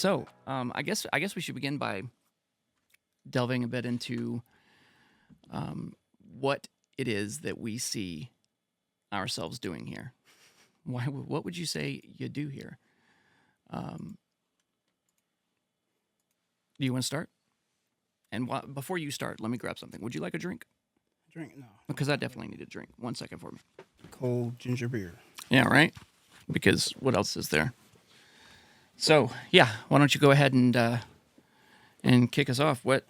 I guess we should begin by delving a bit into what it is that we see ourselves doing here. What would you say you do here? Um, do you want to start? And before you start, let me grab something. Would you like a drink? Drink? No. Because I definitely need a drink. 1 second for me. Cold ginger beer. Yeah, right. Because what else is there? So yeah, why don't you go ahead and kick us off? What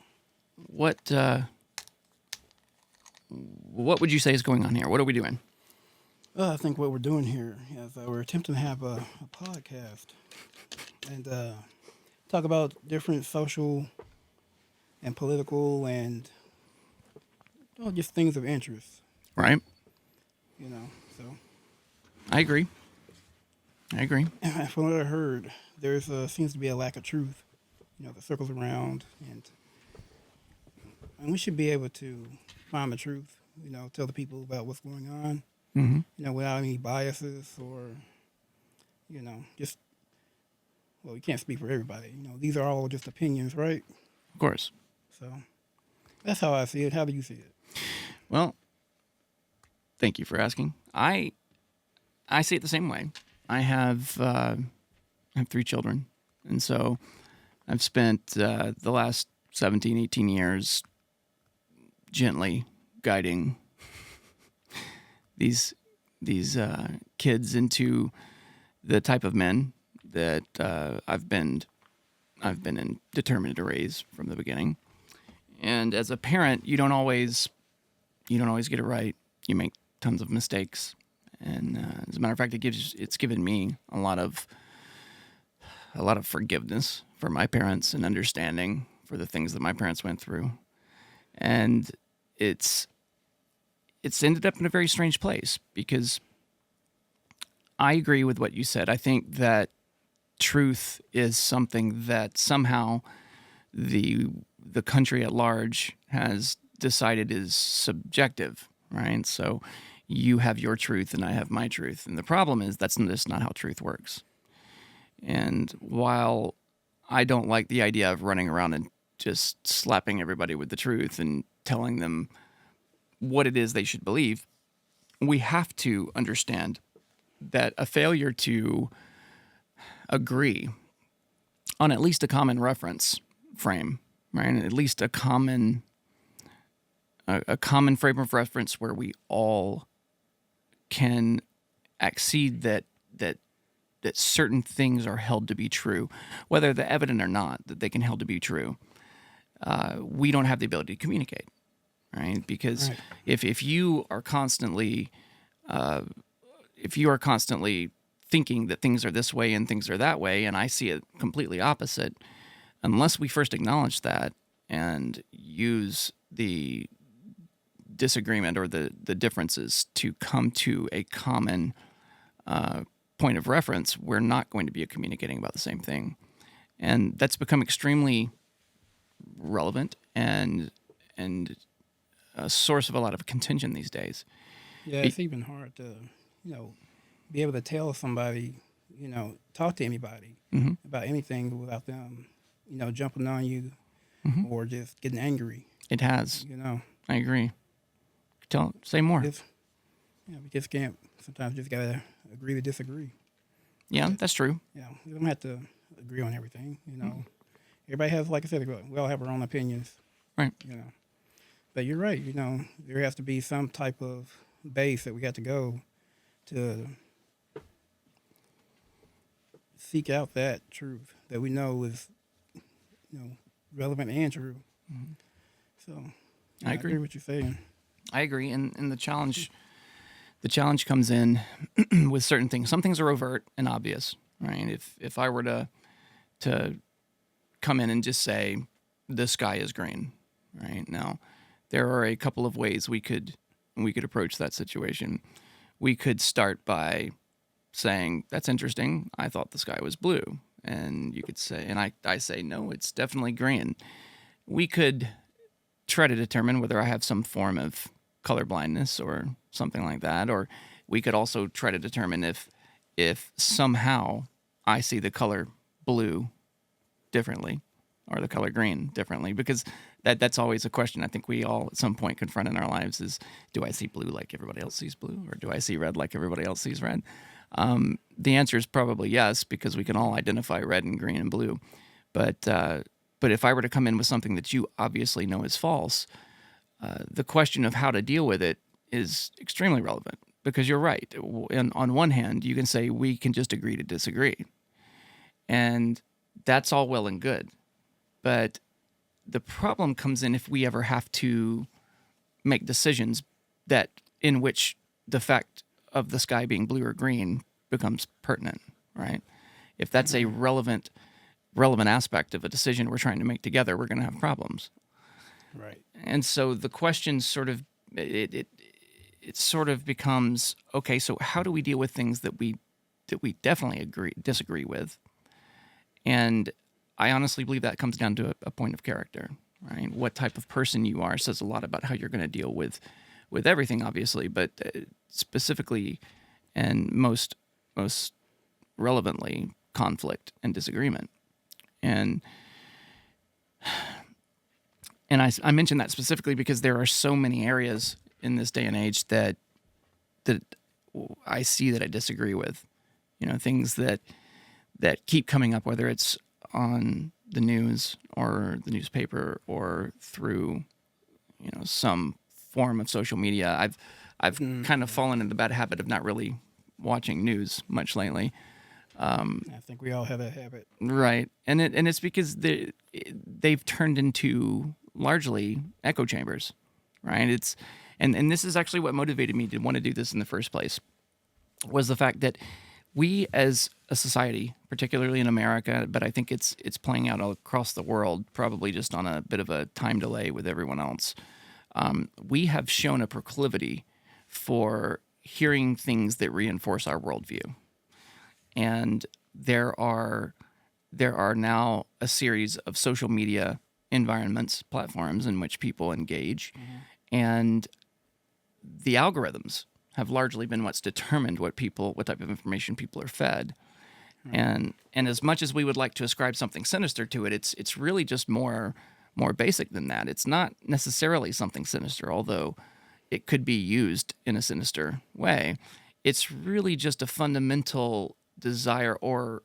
what would you say is going on here? What are we doing? I think what we're doing here is we're attempting to have a podcast and talk about different social and political and just things of interest, Right? So, I agree. from what I heard, there's seems to be a lack of truth, that circles around, and we should be able to find the truth, tell the people about what's going on, Mm-hmm. without any biases or, just, well, we can't speak for everybody. These are all just opinions, right? Of course. So that's how I see it. How do you see it? Well, thank you for asking. I see it the same way. I have 3 children, and so I've spent the last 17, 18 years gently guiding these kids into the type of men that I've been determined to raise from the beginning. And as a parent, you don't always get it right. You make tons of mistakes, and as a matter of fact, it's given me a lot of forgiveness for my parents and understanding for the things that my parents went through, and it's ended up in a very strange place because I agree with what you said. I think that truth is something that somehow the country at large has decided is subjective, right? So you have your truth and I have my truth. And the problem is that's just not how truth works. And while I don't like the idea of running around and just slapping everybody with the truth and telling them what it is they should believe, we have to understand that a failure to agree on at least a common reference frame, right? At least a common frame of reference where we all can accede that certain things are held to be true, whether they're evident or not, that they can held to be true. We don't have the ability to communicate, right? Because Right. if you are constantly thinking that things are this way and things are that way, and I see it completely opposite, unless we first acknowledge that and use the disagreement or the differences to come to a common point of reference, we're not going to be communicating about the same thing. And that's become extremely relevant and a source of a lot of contention these days. Yeah, it's even hard to, be able to tell somebody, talk to anybody Mm-hmm. about anything without them, jumping on you Mm-hmm. or just getting angry. It has. You know, I agree. Say more. just we just can't. Sometimes just gotta agree to disagree. Yeah, that's true. We don't have to agree on everything. Everybody has, like I said, we all have our own opinions. Right. But you're right. There has to be some type of base that we got to go to seek out that truth that we know is, relevant and true. Mhm. So I agree. with what you're saying. I agree, and the challenge comes in with certain things. Some things are overt and obvious, right? If I were to come in and just say the sky is green, right? Now, there are a couple of ways we could approach that situation. We could start by saying, "That's interesting. I thought the sky was blue," and you could say, and I say, "No, it's definitely green." We could try to determine whether I have some form of color blindness or something like that, or we could also try to determine if somehow I see the color blue differently or the color green differently, because that's always a question I think we all at some point confront in our lives is, do I see blue like everybody else sees blue, or do I see red like everybody else sees red? The answer is probably yes, because we can all identify red and green and blue. But if I were to come in with something that you obviously know is false, the question of how to deal with it is extremely relevant, because you're right. And on one hand, you can say we can just agree to disagree, and that's all well and good. But the problem comes in if we ever have to make decisions that in which the fact of the sky being blue or green becomes pertinent, right? If that's a relevant aspect of a decision we're trying to make together, we're going to have problems. Right. And so the question sort of it sort of becomes, okay, so how do we deal with things that we definitely disagree with? And I honestly believe that comes down to a point of character, right? What type of person you are says a lot about how you're going to deal with everything, obviously, but specifically and most relevantly, conflict and disagreement. And I mention that specifically because there are so many areas in this day and age that I see that I disagree with. Things that keep coming up, whether it's on the news or the newspaper or through, some form of social media. I've kind of fallen into the bad habit of not really watching news much lately. I think we all have that habit. Right. And it's because they've turned into largely echo chambers, right? And this is actually what motivated me to want to do this in the first place, was the fact that we as a society, particularly in America, but I think it's playing out all across the world, probably just on a bit of a time delay with everyone else. We have shown a proclivity for hearing things that reinforce our worldview. And there are now a series of social media environments, platforms in which people engage, and the algorithms have largely been what's determined what type of information people are fed. And as much as we would like to ascribe something sinister to it, it's really just more basic than that. It's not necessarily something sinister, although it could be used in a sinister way. It's really just a fundamental desire or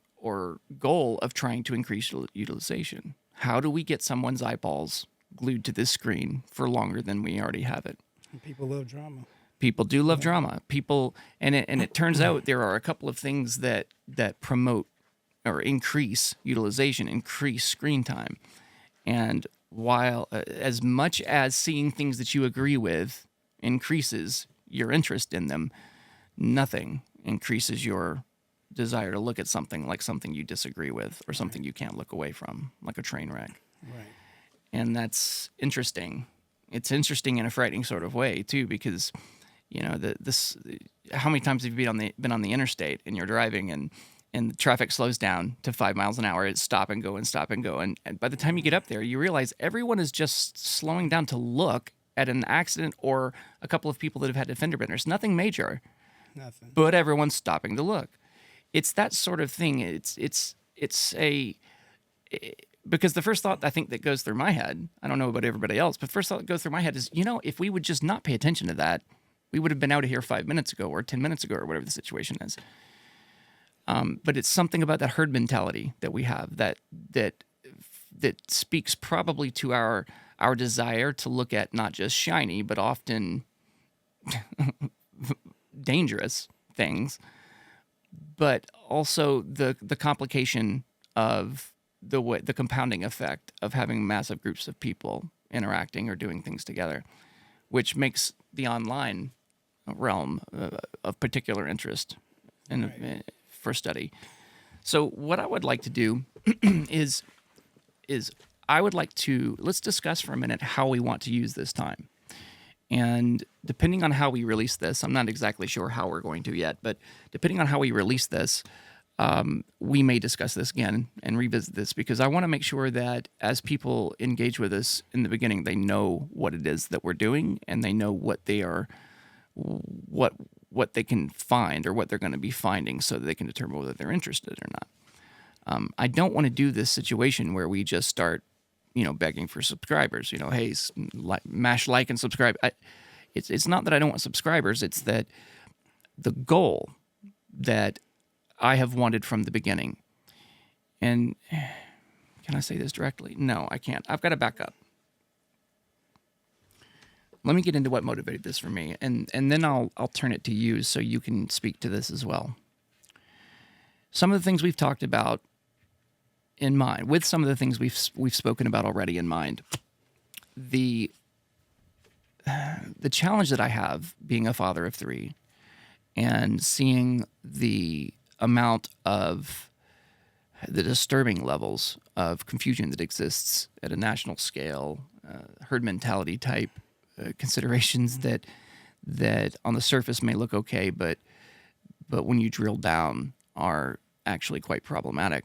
goal of trying to increase utilization. How do we get someone's eyeballs glued to this screen for longer than we already have it? And people love drama. People do love drama. And it turns out there are a couple of things that promote or increase utilization, increase screen time. And while as much as seeing things that you agree with increases your interest in them, nothing increases your desire to look at something like something you disagree with or something you can't look away from, like a train wreck. Right. And that's interesting. It's interesting in a frightening sort of way too, because how many times have you been on the interstate and you're driving and the traffic slows down to 5 miles an hour? It's stop and go and stop and go. And by the time you get up there, you realize everyone is just slowing down to look at an accident or a couple of people that have had fender benders. Nothing major. Nothing. But everyone's stopping to look. It's that sort of thing. Because the first thought I think that goes through my head, I don't know about everybody else, but first thought that goes through my head is, if we would just not pay attention to that, we would have been out of here 5 minutes ago or 10 minutes ago or whatever the situation is. But it's something about that herd mentality that we have that speaks probably to our desire to look at not just shiny, but often dangerous things, but also the complication of the compounding effect of having massive groups of people interacting or doing things together, which makes the online realm of particular interest for study. So what I would like to do is I would like to, let's discuss for a minute how we want to use this time. And depending on how we release this, I'm not exactly sure how we're going to yet, but depending on how we release this, we may discuss this again and revisit this, because I want to make sure that as people engage with us in the beginning, they know what it is that we're doing and they know what they are, what they can find or what they're going to be finding, so that they can determine whether they're interested or not. I don't want to do this situation where we just start, begging for subscribers. Hey, mash like and subscribe. It's not that I don't want subscribers. It's that the goal that I have wanted from the beginning. And can I say this directly? No, I can't. I've got to back up. Let me get into what motivated this for me, and then I'll turn it to you so you can speak to this as well. Some of the things we've talked about in mind, with some of the things we've spoken about already in mind, the challenge that I have being a father of three and seeing the amount of the disturbing levels of confusion that exists at a national scale, herd mentality type considerations that on the surface may look okay, but when you drill down are actually quite problematic.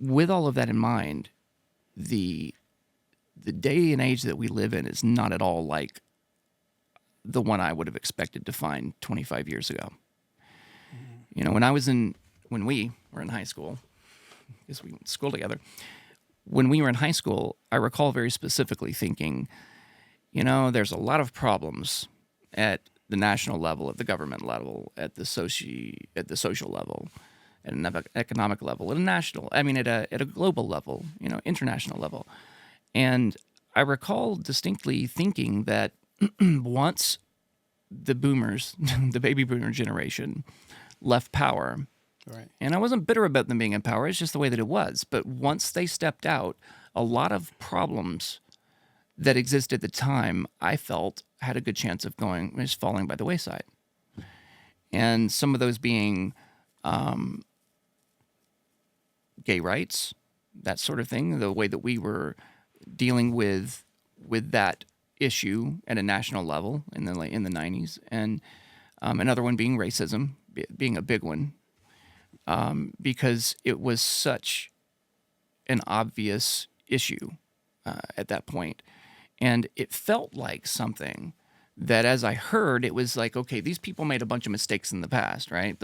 With all of that in mind, the day and age that we live in is not at all like the one I would have expected to find 25 years ago. When we were in high school, because we went to school together, when we were in high school, I recall very specifically thinking, there's a lot of problems at the national level, at the government level, at the social level, at an economic level, at a global level, international level. And I recall distinctly thinking that once the boomers, the baby boomer generation, left power, Right. and I wasn't bitter about them being in power, it's just the way that it was. But once they stepped out, a lot of problems that existed at the time, I felt had a good chance of just falling by the wayside. And some of those being gay rights, that sort of thing, the way that we were dealing with that issue at a national level in the 90s, and another one being racism, being a big one, because it was such an obvious issue at that point. And it felt like something that, as I heard, it was like, okay, these people made a bunch of mistakes in the past, right?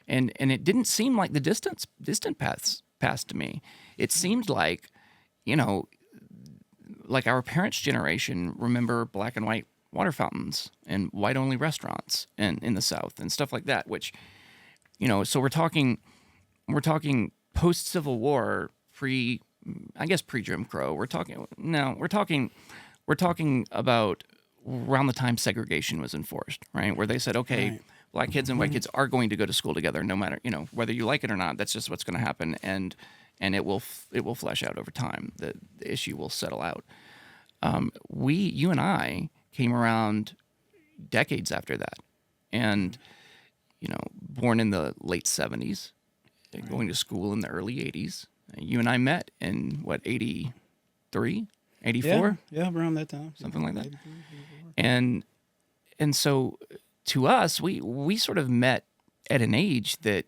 And it didn't seem like the distant past to me. It seemed like, like our parents' generation remember black and white water fountains and white-only restaurants in the South and stuff like that, which, so we're talking post-Civil War, pre-Jim Crow. We're talking about around the time segregation was enforced, right? Where they said, okay, Right. black kids and white kids are going to go to school together, no matter, whether you like it or not. That's just what's going to happen, and it will flesh out over time. The issue will settle out. You and I came around decades after that, and born in the late 70s, going to school in the early 80s. You and I met in what, 83, 84? Yeah, around that time. Something like that. 83, 84. And so to us, we sort of met at an age that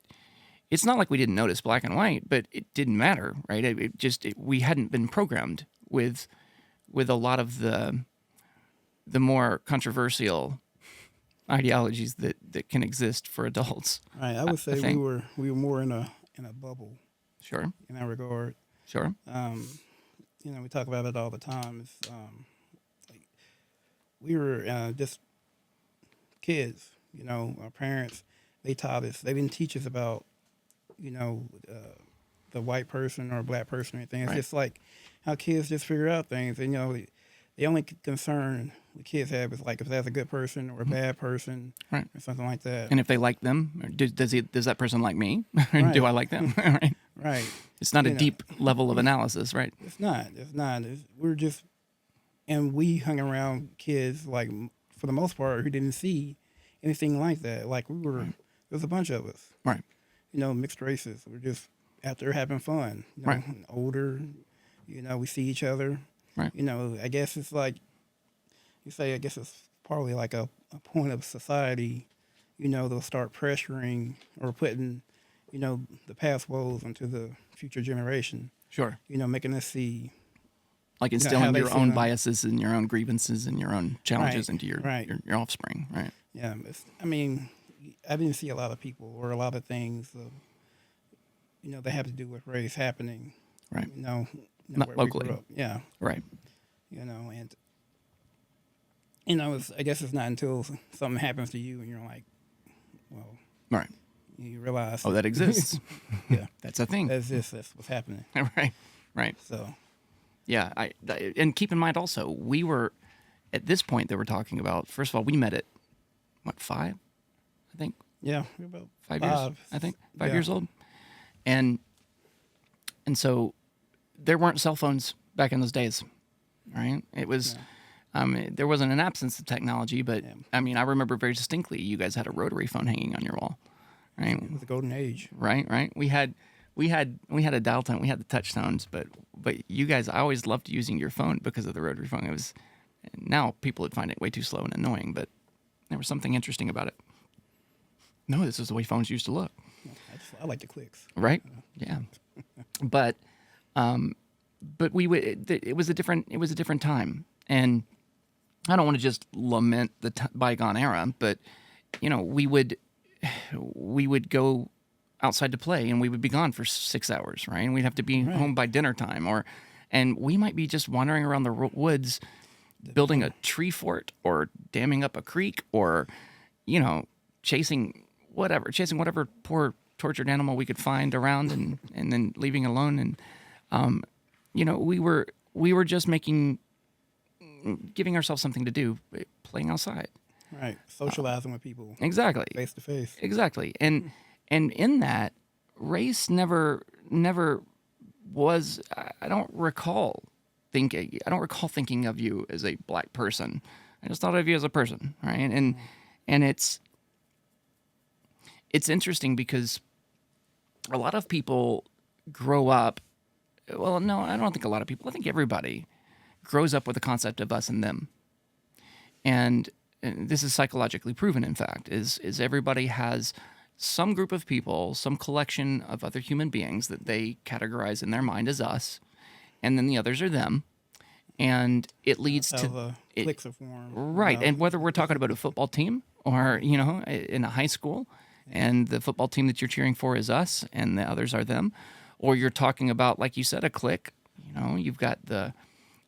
it's not like we didn't notice black and white, but it didn't matter, right? We hadn't been programmed with a lot of the more controversial ideologies that can exist for adults. Right. I would say we were more in a bubble Sure. in that regard. Sure. We talk about it all the time. It's like we were just kids. Our parents, they taught us. They didn't teach us about the white person or black person or anything. It's Right. just like how kids just figure out things. And the only concern the kids have is like if that's a good person or a bad person, Right. or something like that. And if they like them, or does that person like me? Right. Do I like them? Right. Right. It's not a You know. deep level of analysis, right? It's not. We're just, and we hung around kids like for the most part who didn't see anything like that. Like there was a bunch of us, Right. mixed races. We're just out there having fun. Right. Older, we see each other. Right. I guess it's like you say. I guess it's partly like a point of society. They'll start pressuring or putting, the past woes into the future generation. Sure. Making us see. Like how instilling they your see own them. biases and your own grievances and your own challenges Right. into your Right. your offspring, right? Yeah, I didn't see a lot of people or a lot of things, that have to do with race happening. Right. Where Not we grew locally. up. Yeah, Right. and I guess it's not until something happens to you and you're like, well, Right. you realize, Oh, that exists. yeah, That's a thing. that's what's happening. Right. Right. So, Yeah. And keep in mind also, we were at this point that we're talking about. First of all, we met at what, 5? I think yeah, we're about 5 years. I think 5 years yeah. old. And so there weren't cell phones back in those days, right? It was, there wasn't an absence of technology, but Yeah. I mean, I remember very distinctly you guys had a rotary phone hanging on your wall, right? It was the golden age. Right. We had a dial tone, we had the touch tones, but you guys, I always loved using your phone because of the rotary phone. It was, now people would find it way too slow and annoying, but there was something interesting about it. No, this is the way phones used to look. I like the clicks. Right? Yeah. But we would. It was a different time, and I don't want to just lament the bygone era, but we would go outside to play, and we would be gone for 6 hours, right? And we'd have to be home by dinner time, and we might be just wandering around the woods, building a tree fort, or damming up a creek, or chasing whatever poor tortured animal we could find around, and then leaving alone. And we were just giving ourselves something to do, playing outside. Right, socializing with people. Exactly. Face to face. Exactly. And in that, race never was. I don't recall thinking of you as a black person. I just thought of you as a person, right? And it's interesting because a lot of people grow up. Well, no, I don't think a lot of people. I think everybody grows up with the concept of us and them. And this is psychologically proven, in fact, is everybody has some group of people, some collection of other human beings that they categorize in their mind as us, and then the others are them. And it leads That's to how the cliques are formed. right. And whether we're talking about a football team or, in a high school, and the football team that you're cheering for is us and the others are them, or you're talking about, like you said, a clique, you've got the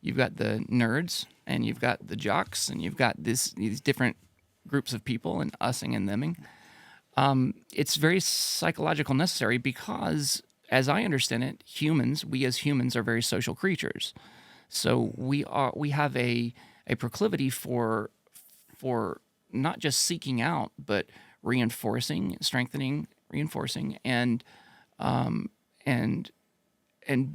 nerds and you've got the jocks and you've got these different groups of people and using and theming. It's very psychological necessary because, as I understand it, we as humans are very social creatures. So we have a proclivity for not just seeking out, but reinforcing, strengthening, reinforcing, and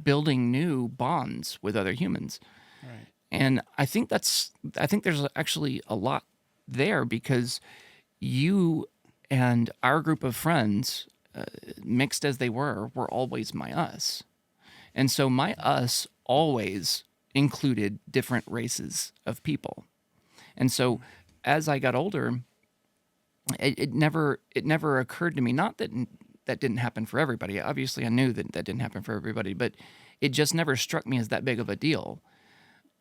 building new bonds with other humans. Right. And I think there's actually a lot there because you and our group of friends, mixed as they were always my us. And so my us always included different races of people. And so as I got older, it never occurred to me, not that that didn't happen for everybody. Obviously, I knew that didn't happen for everybody, but it just never struck me as that big of a deal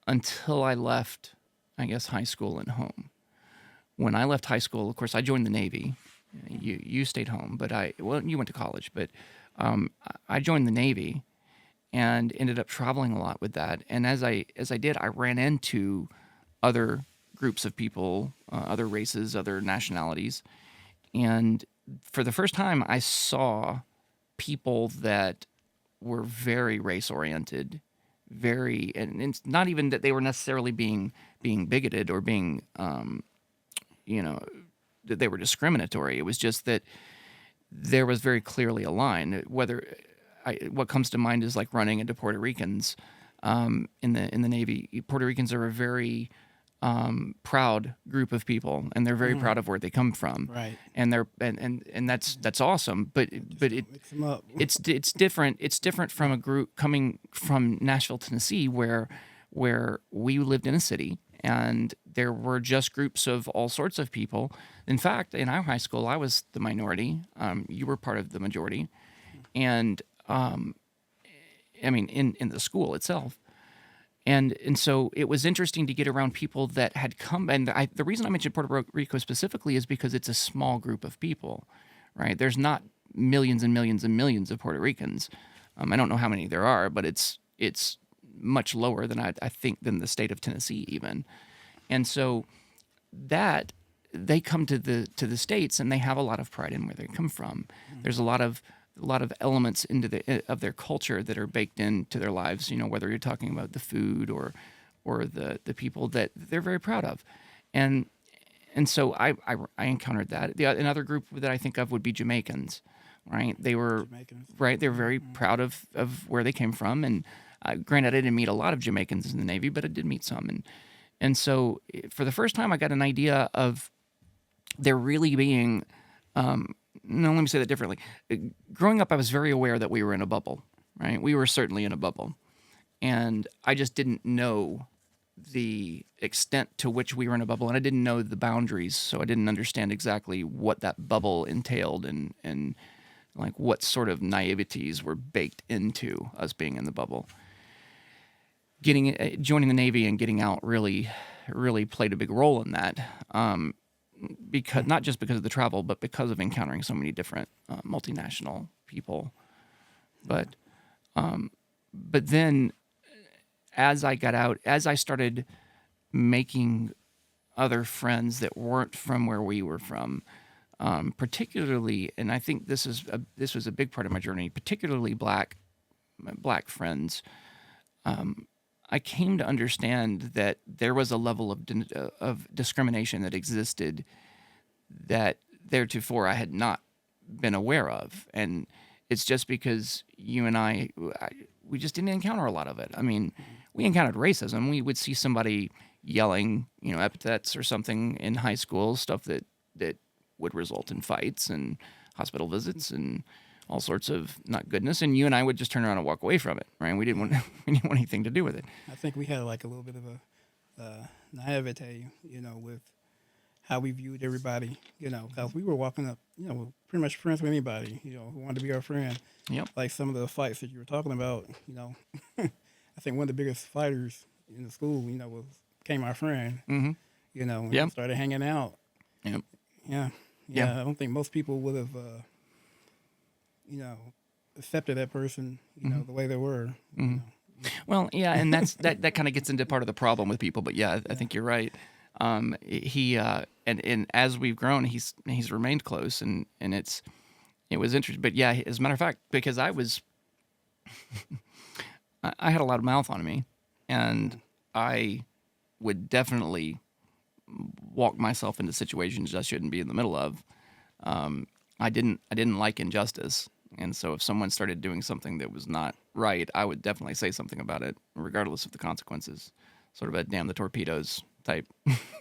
until I left, I guess, high school and home. When I left high school, of course, I joined the Navy. You stayed home, but you went to college, but I joined the Navy and ended up traveling a lot with that. And as I did, I ran into other groups of people, other races, other nationalities, and for the first time, I saw people that were very race-oriented, and it's not even that they were necessarily being bigoted or being, that they were discriminatory. It was just that there was very clearly a line. What comes to mind is like running into Puerto Ricans in the Navy. Puerto Ricans are a very proud group of people, and they're very proud of where they come from. Right. And they're and that's awesome. But Mix them up. it's different. It's different from a group coming from Nashville, Tennessee, where we lived in a city and there were just groups of all sorts of people. In fact, in our high school, I was the minority. You were part of the majority, and I mean in the school itself. And so it was interesting to get around people that had come. And the reason I mentioned Puerto Rico specifically is because it's a small group of people, right? There's not millions and millions and millions of Puerto Ricans. I don't know how many there are, but it's much lower than I think than the state of Tennessee even. And so that they come to the states and they have a lot of pride in where they come from. There's a lot of elements of their culture that are baked into their lives. Whether you're talking about the food or the people that they're very proud of, and so I encountered that. Another group that I think of would be Jamaicans, right? They were Jamaicans. right. They're very proud of where they came from, and granted, I didn't meet a lot of Jamaicans in the Navy, but I did meet some, and so for the first time, I got an idea of there really being. No, let me say that differently. Growing up, I was very aware that we were in a bubble, right? We were certainly in a bubble. And I just didn't know the extent to which we were in a bubble, and I didn't know the boundaries, so I didn't understand exactly what that bubble entailed and like what sort of naiveties were baked into us being in the bubble. Joining the Navy and getting out really played a big role in that. Because not just because of the travel, but because of encountering so many different multinational people. But then, as I got out, as I started making other friends that weren't from where we were from, particularly, and I think this was a big part of my journey, particularly black friends. I came to understand that there was a level of discrimination that existed that theretofore I had not been aware of. And it's just because you and we just didn't encounter a lot of it. I mean, we encountered racism. We would see somebody yelling, epithets or something in high school, stuff that would result in fights and hospital visits and all sorts of not goodness, and you and I would just turn around and walk away from it, right? We didn't want anything to do with it. I think we had like a little bit of a naivete, with how we viewed everybody, because we were walking up, pretty much friends with anybody, who wanted to be our friend. Yep. Like some of the fights that you were talking about, I think one of the biggest fighters in the school, became our friend, Mm-hmm. and Yep. we started hanging out. Yep. Yeah. Yeah. I don't think most people would have, accepted that person, the way they were. Mm-hmm. Well, yeah, and that kind of gets into part of the problem with people. But yeah, I think you're right. He and as we've grown, he's remained close, and it was interesting. But yeah, as a matter of fact, because I had a lot of mouth on me, and I would definitely walk myself into situations I shouldn't be in the middle of. I didn't like injustice. And so if someone started doing something that was not right, I would definitely say something about it, regardless of the consequences. Sort of a damn the torpedoes type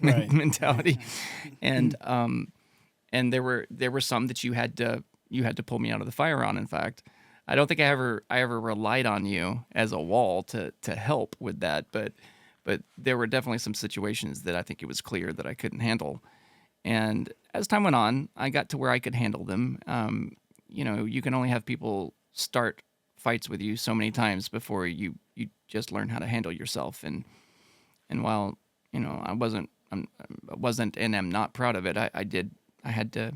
Right. mentality. And there were some that you had to pull me out of the fire on. In fact, I don't think I ever relied on you as a wall to help with that, but there were definitely some situations that I think it was clear that I couldn't handle. And as time went on, I got to where I could handle them. You can only have people start fights with you so many times before you just learn how to handle yourself. And while I wasn't and am not proud of it, I had to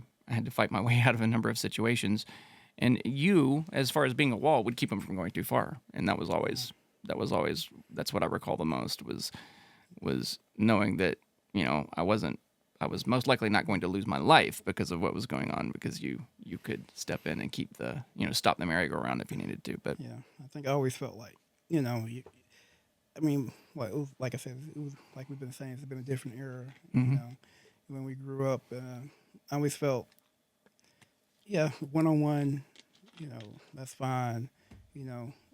fight my way out of a number of situations. And you, as far as being a wall, would keep them from going too far. And that's what I recall the most was knowing that I was most likely not going to lose my life because of what was going on, because you could step in and keep stop the merry-go-round if you needed to. But Yeah, I think I always felt like, well, it was, like I said, it was like we've been saying, it's been a different era. Mhm. When we grew up, I always felt, one-on-one, that's fine.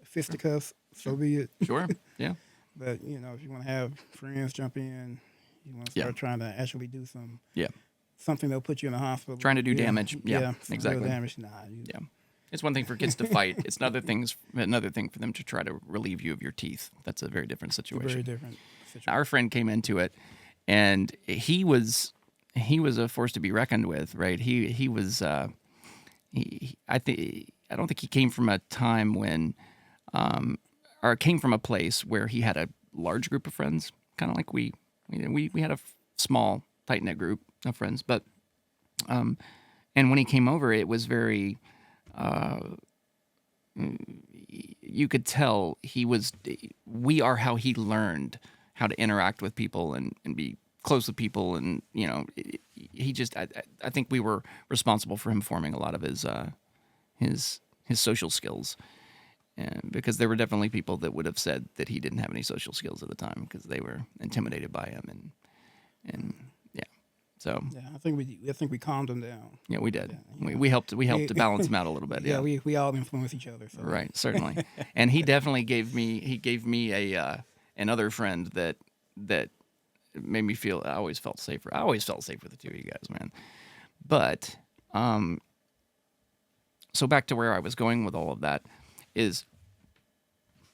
Fisticuffs, so be it. sure, yeah, But if you want to have friends jump in, you want to start trying to actually do something that'll put you in the hospital. trying to do damage. Yeah, some exactly. real damage. Nah, Yeah. It's one thing for kids to fight. It's another thing for them to try to relieve you of your teeth. That's a very different situation. very different situation. Our friend came into it, and he was a force to be reckoned with, right? He was. I don't think he came from a time when, or came from a place where he had large group of friends, kind of like we had a small, tight knit group of friends. But and when he came over, it was very. You could tell he was. We are how he learned how to interact with people and be close with people, and he just. I think we were responsible for him forming a lot of his social skills. And because there were definitely people that would have said that he didn't have any social skills at the time because they were intimidated by him, and yeah, so Yeah, I think we calmed him down. yeah, we did. Yeah, We helped to balance him out a little bit. Yeah, Yeah, we all influence each other. So. right, certainly. And he definitely gave me a another friend that made me feel. I always felt safer. I always felt safe with the two of you guys, man. But so back to where I was going with all of that is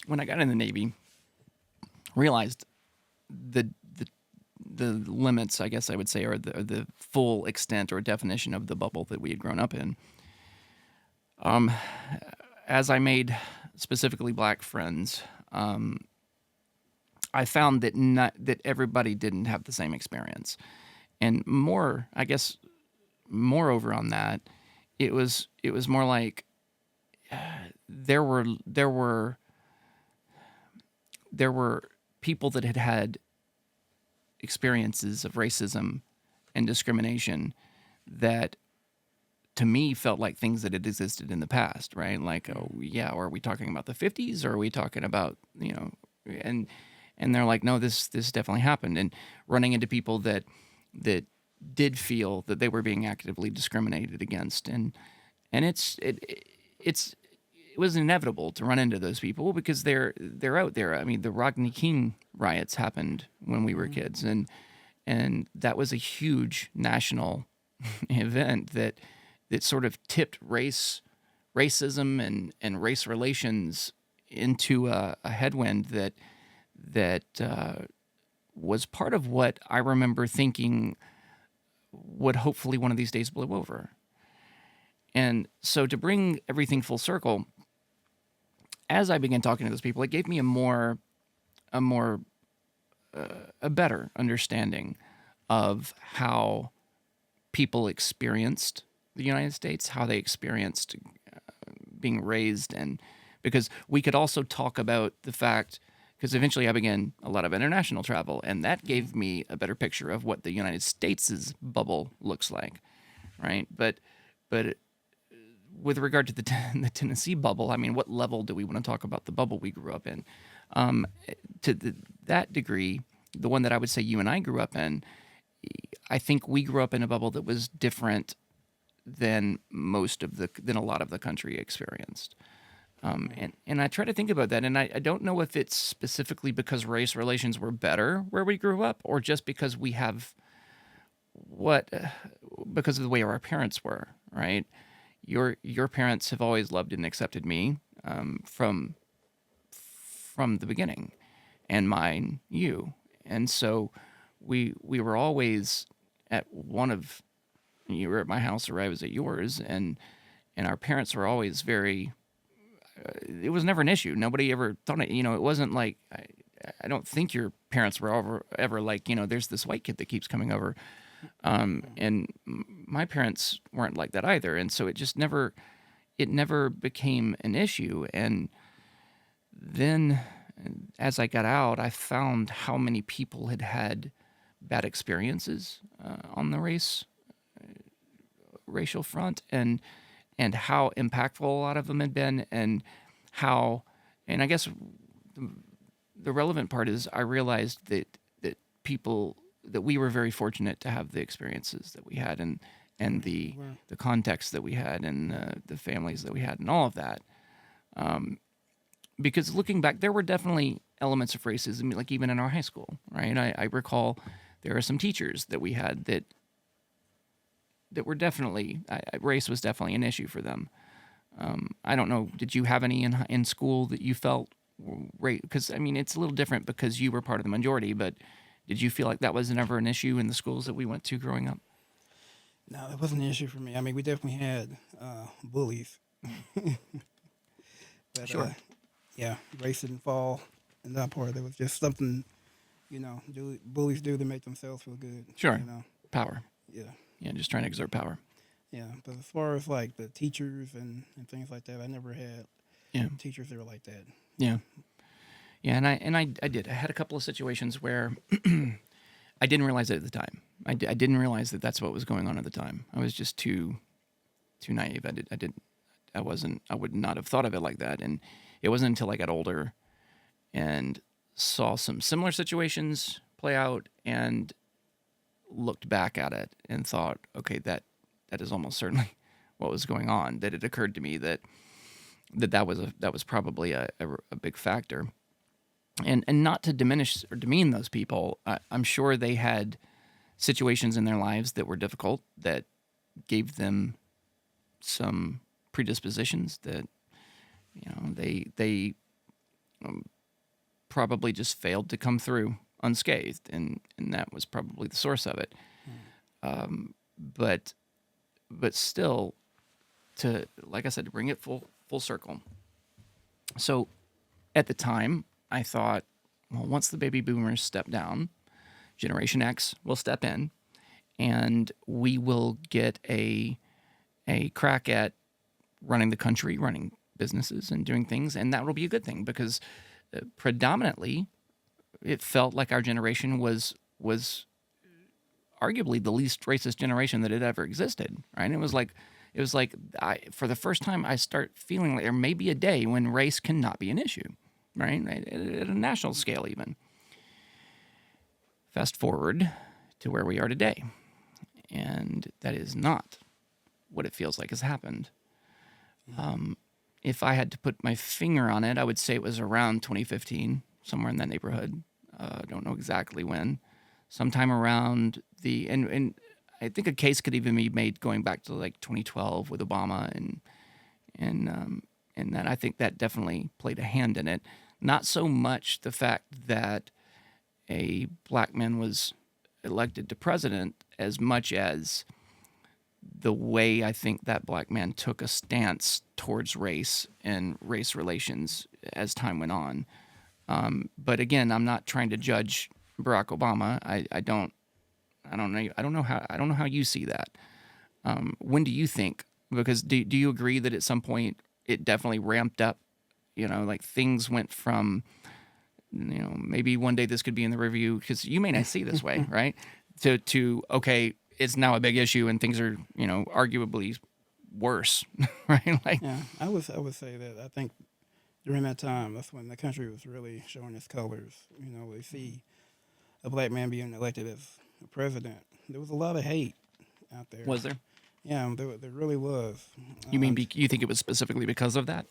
when I got in the Navy, realized the limits, I guess I would say, or the full extent or definition of the bubble that we had grown up in. As I made specifically black friends, I found that everybody didn't have the same experience, and more, I guess, moreover on that, it was more like there were people that had experiences of racism and discrimination that to me felt like things that had existed in the past, right? Like, oh yeah, are we talking about the 50s or are we talking about, and they're like, no, this definitely happened. And running into people that did feel that they were being actively discriminated against. And it was inevitable to run into those people because they're out there. I mean, the Rodney King riots happened when we were kids, and that was a huge national event that sort of tipped racism and race relations into a headwind that was part of what I remember thinking would hopefully one of these days blow over. And so to bring everything full circle, as I began talking to those people, it gave me a better understanding of how people experienced the United States, how they experienced being raised, and because we could also talk about the fact, because eventually I began a lot of international travel, and that gave me a better picture of what the United States' bubble looks like, right? But with regard to the Tennessee bubble, I mean, what level do we want to talk about the bubble we grew up in? That degree, the one that I would say you and I grew up in, I think we grew up in a bubble that was different than a lot of the country experienced. And I try to think about that, and I don't know if it's specifically because race relations were better where we grew up, or just because we have because of the way our parents were, right? Your parents have always loved and accepted me from the beginning, and mine you, and so we were always at you were at my house or I was at yours, and our parents were always very. It was never an issue. Nobody ever thought it. It wasn't like I don't think your parents were ever like there's this white kid that keeps coming over. And my parents weren't like that either, and so it never became an issue. And then, as I got out, I found how many people had bad experiences on the racial front, and how impactful a lot of them had been, and I guess the relevant part is I realized that we were very fortunate to have the experiences that we had, and the context that we had, and the families that we had, and all of that. Because looking back, there were definitely elements of racism, like even in our high school, right? I recall there are some teachers that we had that were definitely race was definitely an issue for them. I don't know. Did you have any in school that you felt right? Because I mean, it's a little different because you were part of the majority, but did you feel like that was never an issue in the schools that we went to growing up? No, that wasn't an issue for me. I mean, we definitely had bullies. But, Sure. yeah, race didn't fall in that part. It was just something, bullies do to make themselves feel good. Sure. Power. Yeah. Yeah, just trying to exert power. Yeah. But as far as like the teachers and things like that, I never had teachers that were like that. Yeah. Yeah, and I did. I had a couple of situations where I didn't realize it at the time. I didn't realize that that's what was going on at the time. I was just too naive. I would not have thought of it like that. And it wasn't until I got older and saw some similar situations play out and looked back at it and thought, okay, that is almost certainly what was going on, that it occurred to me that was probably a big factor. And not to diminish or demean those people, I'm sure they had situations in their lives that were difficult, that gave them some predispositions that, they probably just failed to come through unscathed, and that was probably the source of it. But still, like I said, to bring it full circle. So at the time, I thought, well, once the baby boomers step down, Generation X will step in, and we will get a crack at running the country, running businesses, and doing things, and that will be a good thing, because predominantly, it felt like our generation was arguably the least racist generation that had ever existed. Right? It was like for the first time, I start feeling like there may be a day when race cannot be an issue. Right? At a national scale, even. Fast forward to where we are today, and that is not what it feels like has happened. If I had to put my finger on it, I would say it was around 2015, somewhere in that neighborhood. I don't know exactly when. Sometime around and I think a case could even be made going back to like 2012 with Obama, and that I think that definitely played a hand in it. Not so much the fact that a black man was elected to president, as much as the way I think that black man took a stance towards race and race relations as time went on. But again, I'm not trying to judge Barack Obama. I don't know how you see that. When do you think? Because do you agree that at some point it definitely ramped up? Like things went from, maybe one day this could be in the review, because you may not see this way, right? To okay, it's now a big issue and things are, arguably worse, right? Like, yeah, I would say that I think during that time, that's when the country was really showing its colors. We see a black man being elected as a president. There was a lot of hate out there. Was there? Yeah, there really was. You mean you think it was specifically because of that?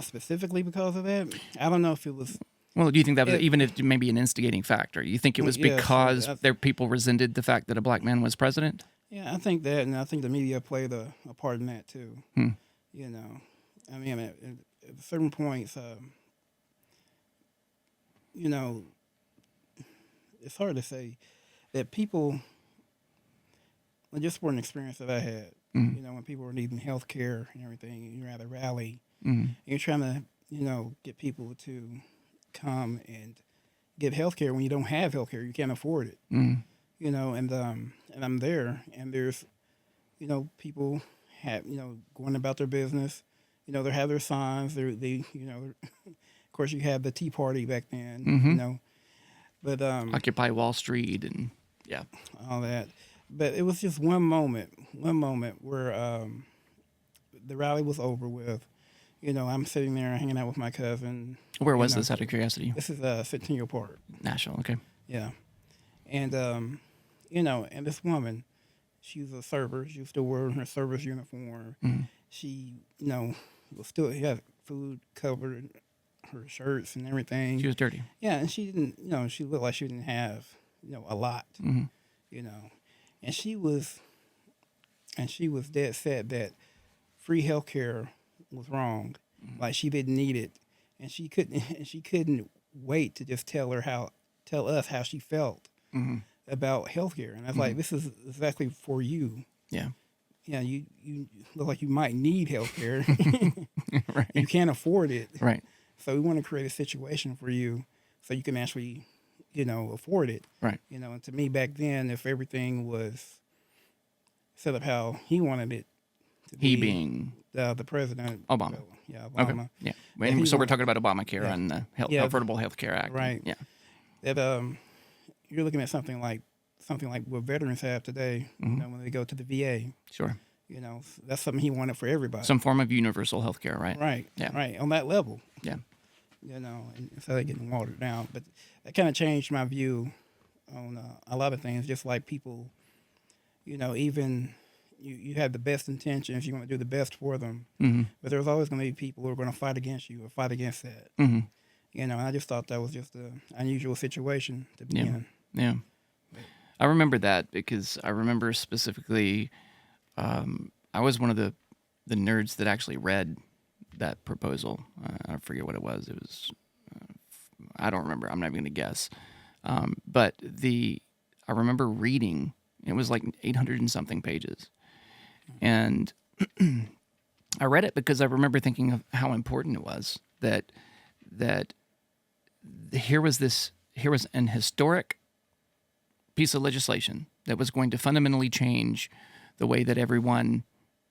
Specifically because of that? I don't know if it was. Well, do you think that was even if maybe an instigating factor? You think it was because people resented the fact that a black man was president? Yeah, I think that, and I think the media played a part in that too. I mean, at certain points, it's hard to say that people, just for an experience that I had, when people were needing health care and everything, and you're at a rally, and you're trying to, get people to come and get health care when you don't have health care, you can't afford it. And I'm there, and there's, people have, going about their business, they have their signs, they of course you have the Tea Party back then, but Occupy Wall Street and all that. But it was just one moment where the rally was over with. I'm sitting there hanging out with my cousin. Where was this, out of curiosity? This is Centennial Park. National, okay. Yeah. And, and this woman, she was a server. She was still wearing her server's uniform. She, was still had food covered her shirts and everything. She was dirty. Yeah, and she didn't, she looked like she didn't have, a lot, And she was dead set that free health care was wrong. Like she didn't need it. And she couldn't wait to just tell us how she felt about healthcare. And I was like, this is exactly for you. Yeah. Yeah, you look like you might need healthcare. Right. You can't afford it. Right. So we want to create a situation for you so you can actually, afford it. Right. And to me back then, if everything was set up how he wanted it to He be, being the president, Obama. yeah, Okay. Obama. Yeah. If he So we're want- talking about Obamacare yeah, and the yeah, Affordable Health Care Act. right. Yeah. That you're looking at something like what veterans have today. When they go to the VA, Sure. that's something he wanted for everybody. Some form of universal health care, right? Right. Yeah. Right. On that level. Yeah. And so they're getting watered down. But that kind of changed my view on a lot of things. Just like people, even you have the best intentions, you want to do the best for them, but there's always going to be people who are going to fight against you or fight against that. And I just thought that was just an unusual situation to be in. Yeah. I remember that because I remember specifically, I was one of the nerds that actually read that proposal. I forget what it was. It was, I don't remember. I'm not even going to guess. But I remember reading, it was like 800 and something pages. And I read it because I remember thinking of how important it was that here was an historic piece of legislation that was going to fundamentally change the way that everyone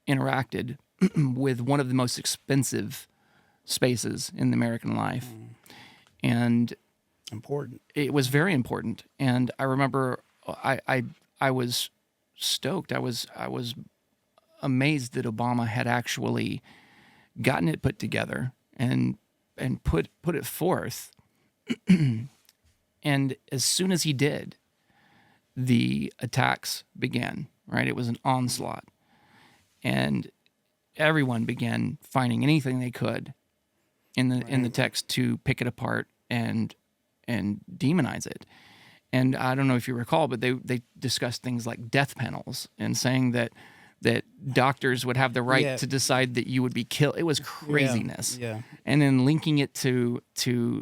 interacted with one of the most expensive spaces in the American life. And Important. it was very important. And I remember I was stoked. I was amazed that Obama had actually gotten it put together and put it forth. And as soon as he did, the attacks began, right? It was an onslaught. And everyone began finding anything they could in the text to pick it apart and demonize it. And I don't know if you recall, but they discussed things like death panels and saying that doctors would have the right to decide that you would be killed. It was craziness. Yeah. And then linking it to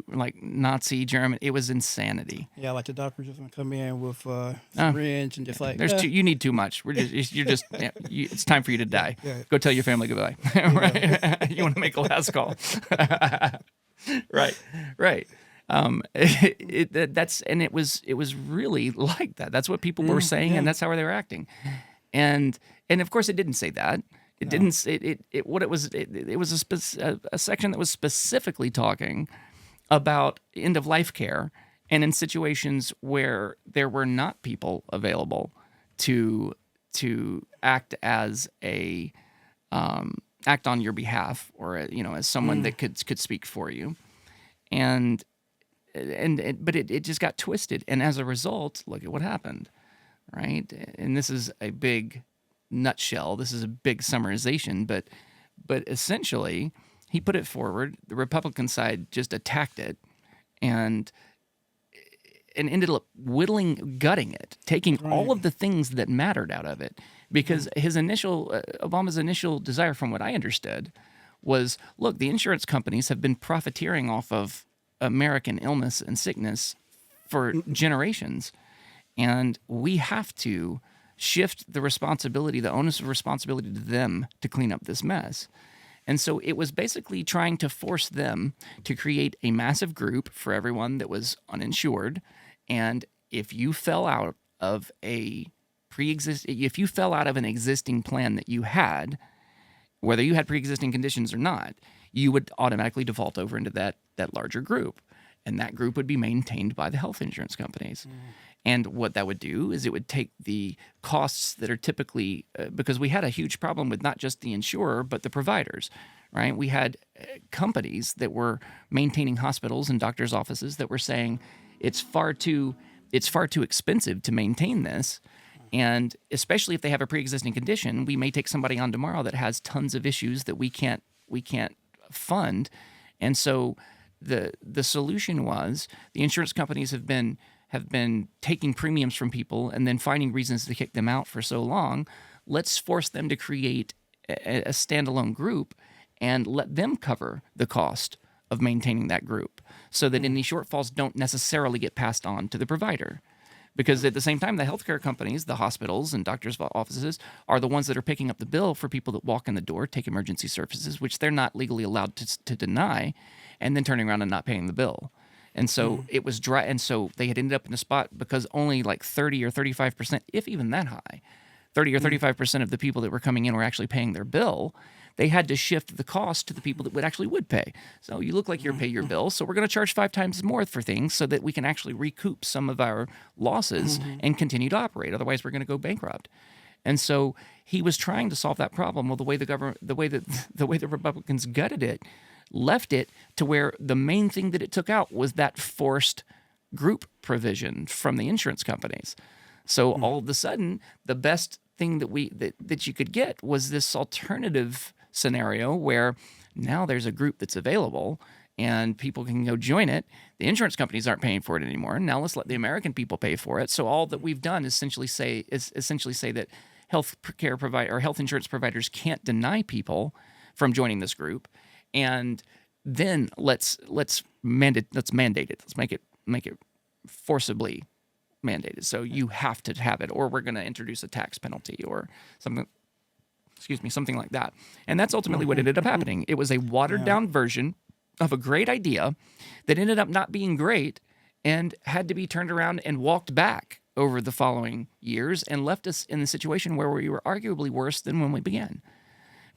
like Nazi German, it was insanity. Yeah, like the doctor just gonna come in with syringe and just like You need too much. It's time for you to die. Yeah. Go tell your family goodbye. Right? You want to make a last call. Right. It was really like that. That's what people were saying, and that's how they were acting. And of course, it didn't say that. It didn't. It was a section that was specifically talking about end of life care, and in situations where there were not people available to act as act on your behalf, or as someone that could speak for you, but it just got twisted, and as a result, look at what happened. Right? And this is a big nutshell. This is a big summarization, but essentially, he put it forward. The Republican side just attacked it and ended up gutting it, taking all of the things that mattered out of it. Because Obama's initial desire, from what I understood, was, look, the insurance companies have been profiteering off of American illness and sickness for generations. And we have to shift the responsibility, the onus of responsibility to them to clean up this mess. And so it was basically trying to force them to create a massive group for everyone that was uninsured. And if you fell out of an existing plan that you had, whether you had pre-existing conditions or not, you would automatically default over into that larger group. And that group would be maintained by the health insurance companies. And what that would do is it would take the costs that are typically, because we had a huge problem with not just the insurer, but the providers, right? We had companies that were maintaining hospitals and doctors' offices that were saying it's far too expensive to maintain this. And especially if they have a pre-existing condition, we may take somebody on tomorrow that has tons of issues that we can't fund. And so the solution was the insurance companies have been taking premiums from people and then finding reasons to kick them out for so long. Let's force them to create a standalone group and let them cover the cost of maintaining that group so that any shortfalls don't necessarily get passed on to the provider. Because at the same time, the healthcare companies, the hospitals and doctors' offices are the ones that are picking up the bill for people that walk in the door, take emergency services, which they're not legally allowed to deny. and then turning around and not paying the bill. And so it was dry. And so they had ended up in a spot because only like 30 or 35%, if even that high, 30 or 35% of the people that were coming in were actually paying their bill. They had to shift the cost to the people that would pay. So you look like you're pay your bill, so we're going to charge 5 times more for things so that we can actually recoup some of our losses and continue to operate. Otherwise, we're going to go bankrupt. And so he was trying to solve that problem. Well, the way the Republicans gutted it, left it to where the main thing that it took out was that forced group provision from the insurance companies. So all of a sudden, the best thing that you could get was this alternative scenario where now there's a group that's available and people can go join it. The insurance companies aren't paying for it anymore. Now let's let the American people pay for it. So all that we've done is essentially say that health insurance providers can't deny people from joining this group, and then let's mandate it. Let's make it forcibly mandated. So you have to have it, or we're going to introduce a tax penalty or something. Something like that. And that's ultimately what ended up happening. It was a watered down version of a great idea that ended up not being great and had to be turned around and walked back over the following years and left us in the situation where we were arguably worse than when we began.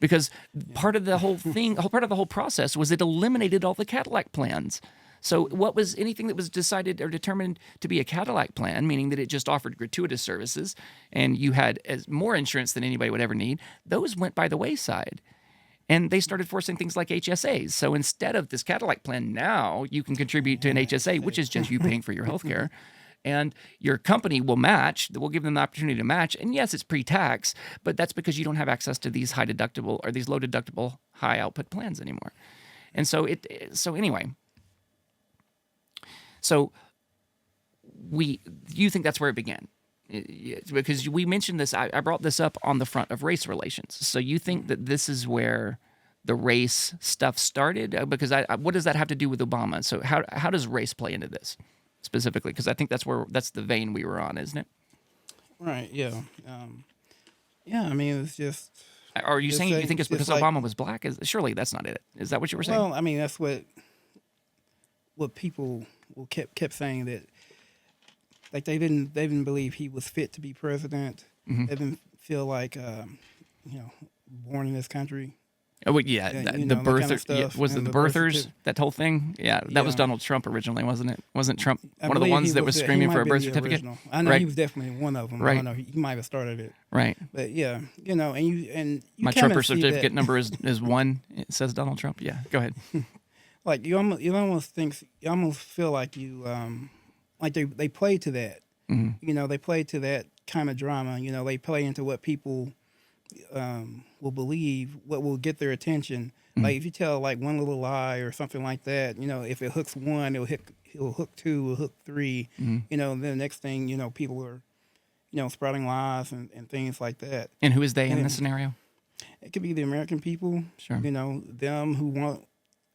Because part of the whole thing, part of the whole process was it eliminated all the Cadillac plans. So what was anything that was decided or determined to be a Cadillac plan, meaning that it just offered gratuitous services and you had more insurance than anybody would ever need, those went by the wayside. And they started forcing things like HSAs. So instead of this Cadillac plan, now you can contribute to an HSA, which is just you paying for your health care. And your company will match, we'll give them the opportunity to match. And yes, it's pre-tax, but that's because you don't have access to these high deductible or these low deductible, high output plans anymore. And so anyway, you think that's where it began. Because we mentioned this, I brought this up on the front of race relations. So you think that this is where the race stuff started? Because what does that have to do with Obama? So how does race play into this specifically? Because I think that's the vein we were on, isn't it? Right. Yeah. I mean, it's just. Are you saying you think it's because Obama was black? Surely that's not it. Is that what you were saying? Well, I mean, that's what people kept saying, that like they didn't believe he was fit to be president. Mm-hmm. They didn't feel like born in this country. Oh, well, yeah, the birther kind of stuff, was it the birthers? That whole thing, that was Donald Trump originally, wasn't it? Wasn't Trump one of the ones that was screaming for a birth certificate? Original. I know he was definitely one of them. Right. I know he might have started it. Right. But yeah, and you my Trump birth certificate number is 1. It says Donald Trump. Yeah, go ahead. Like you almost feel like like they play to that. Mm-hmm. They play to that kind of drama. They play into what people will believe, what will get their attention. Mm-hmm. Like if you tell like one little lie or something like that, if it hooks 1, it'll hook 2, it'll hook 3. Mm-hmm. Then the next thing, people are, sprouting lies and things like that. And who is they in this scenario? It could be the American people. Sure. Them who want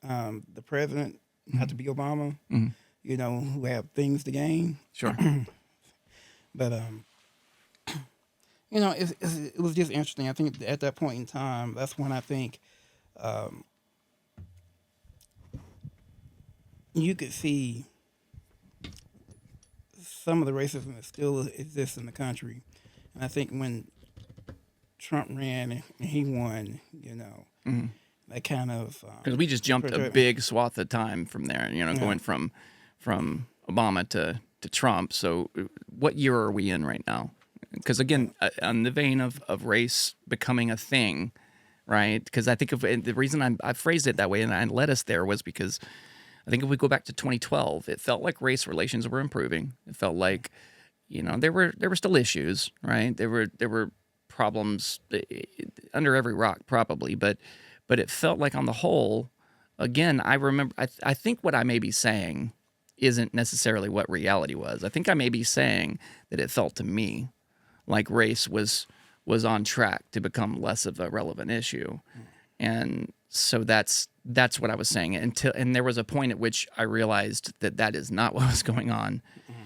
the president not to be Obama. Mm-hmm. Who have things to gain. Sure. But it was just interesting. I think at that point in time, that's when I think you could see some of the racism that still exists in the country. And I think when Trump ran and he won, mm-hmm. that kind of because we just jumped a big swath of time from there. Going from Obama to Trump. So what year are we in right now? Because again, on the vein of race becoming a thing, right? Because I think the reason I phrased it that way and I led us there was because I think if we go back to 2012, it felt like race relations were improving. It felt like, there were still issues, right? There were problems under every rock probably, but it felt like on the whole, again, I remember. I think what I may be saying isn't necessarily what reality was. I think I may be saying that it felt to me like race was on track to become less of a relevant issue. And so that's what I was saying and there was a point at which I realized that is not what was going on. Mm-hmm.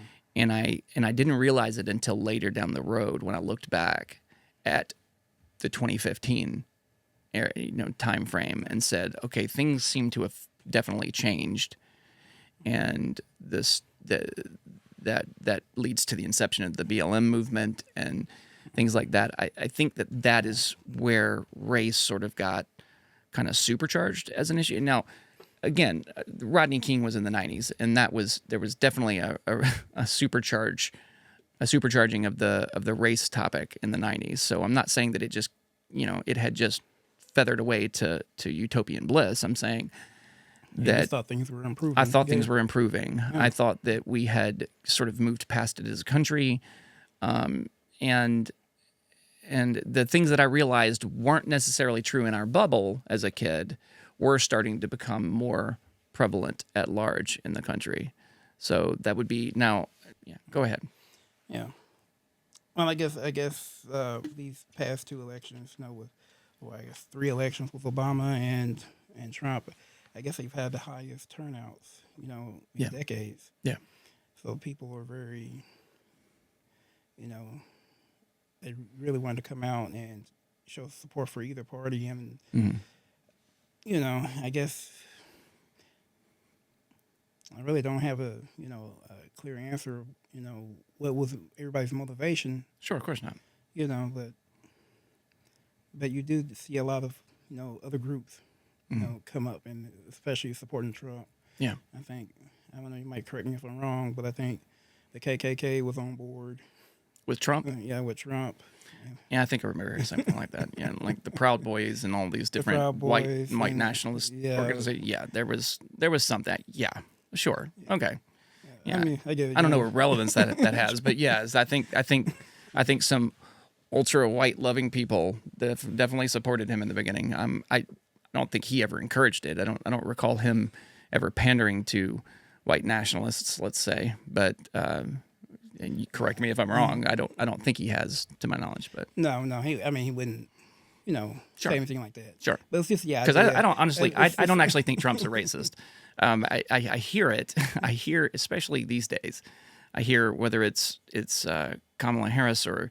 And I didn't realize it until later down the road when I looked back at the 2015 time frame and said, okay, things seem to have definitely changed, and that leads to the inception of the BLM movement and things like that. I think that is where race sort of got kind of supercharged as an issue. Now, again, Rodney King was in the 90s, and there was definitely a supercharging of the race topic in the 90s. So I'm not saying that it had just feathered away to utopian bliss. I'm saying You just thought things were improving. I thought things were improving. Yeah. I thought that we had sort of moved past it as a country, and the things that I realized weren't necessarily true in our bubble as a kid were starting to become more prevalent at large in the country. So that would be now. Yeah, go ahead. Yeah. Well, I guess these past two elections, I guess 3 elections with Obama and Trump, I guess they've had the highest turnouts, in Yeah. decades. Yeah. So people are very, they really wanted to come out and show support for either party, and I guess I really don't have a clear answer. What was everybody's motivation? Sure, of course not. But you do see a lot of other groups come up, and especially supporting Trump. Yeah. I don't know, you might correct me if I'm wrong, but I think the KKK was on board. With Trump? Yeah, with Trump. Yeah, I think I remember something like that. Yeah, like the Proud Boys and all these different white nationalist organizations. Yeah, there was something. Yeah, sure. Okay. Yeah. I mean, I get it. I don't know what relevance that has, but yes, I think some ultra white loving people definitely supported him in the beginning. I don't think he ever encouraged it. I don't recall him ever pandering to white nationalists, let's say. But and you correct me if I'm wrong. I don't think he has, to my knowledge. But no, he wouldn't, say anything like that. Sure. But it's just because I don't honestly, I don't actually think Trump's a racist. I hear it. I hear, especially these days, I hear whether it's Kamala Harris or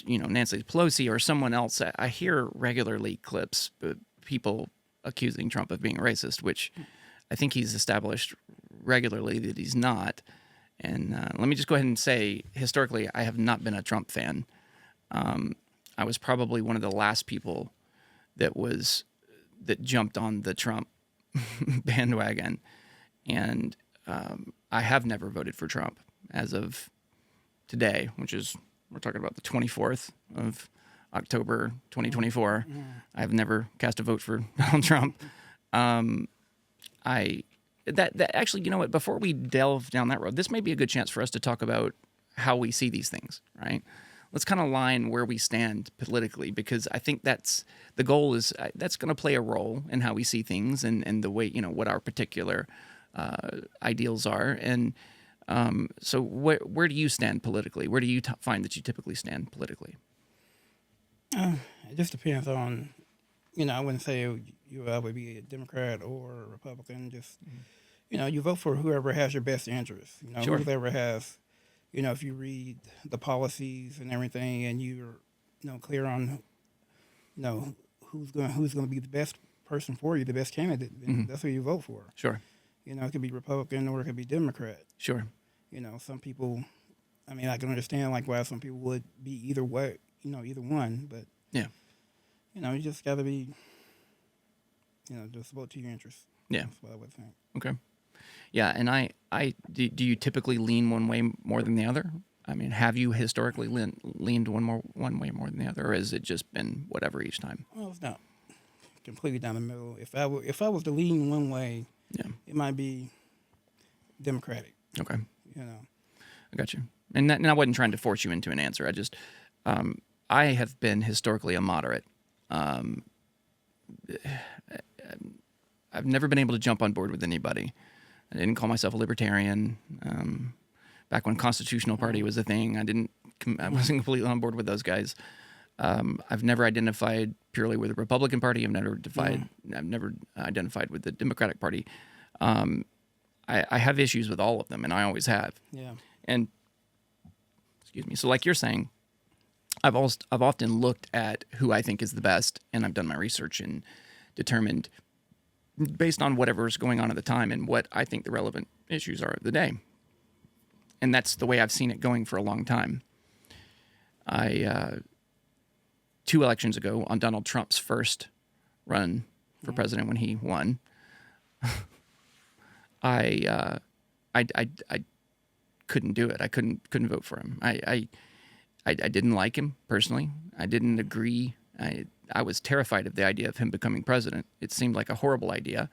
Nancy Pelosi or someone else. I hear regularly clips of people accusing Trump of being a racist, which I think he's established regularly that he's not. And let me just go ahead and say, historically, I have not been a Trump fan. I was probably one of the last people that jumped on the Trump bandwagon, and I have never voted for Trump as of today, which is, we're talking about the 24th of October 2024. I have never cast a vote for Donald Trump. That actually, you know what? Before we delve down that road, this may be a good chance for us to talk about how we see these things, right? Let's kind of line where we stand politically, because I think that's the goal. Is that's going to play a role in how we see things and the way, what our particular ideals are. And so where do you stand politically? Where do you find that you typically stand politically? It just depends on, I wouldn't say you would be a Democrat or a Republican. Just, you vote for whoever has your best interests. Sure. Whoever has, if you read the policies and everything, and you're, clear on, who's going to be the best person for you, the best candidate, that's who you vote for. Sure. It could be Republican or it could be Democrat. Sure. Some people, I can understand why some people would be either way, either one, but yeah, you just got to be, just vote to your interests. Yeah. That's what I would think. Okay. Yeah, and do you typically lean one way more than the other? Have you historically leaned one way more than the other, or has it just been whatever each time? Well, it's not completely down the middle. If I was to lean one way, yeah, it might be Democratic. Okay. I got you. And I wasn't trying to force you into an answer. I just, I have been historically a moderate. I've never been able to jump on board with anybody. I didn't call myself a libertarian. Back when Constitutional Party was a thing, I wasn't completely on board with those guys. I've never identified purely with the Republican Party. I've never identified with the Democratic Party. I have issues with all of them, and I always have. Yeah. And excuse me. So, like you're saying, I've often looked at who I think is the best, and I've done my research and determined based on whatever's going on at the time and what I think the relevant issues are of the day. And that's the way I've seen it going for a long time. 2 elections ago, on Donald Trump's first run for president when he won, I couldn't do it. I couldn't vote for him. I didn't like him personally. I didn't agree. I was terrified of the idea of him becoming president. It seemed like a horrible idea.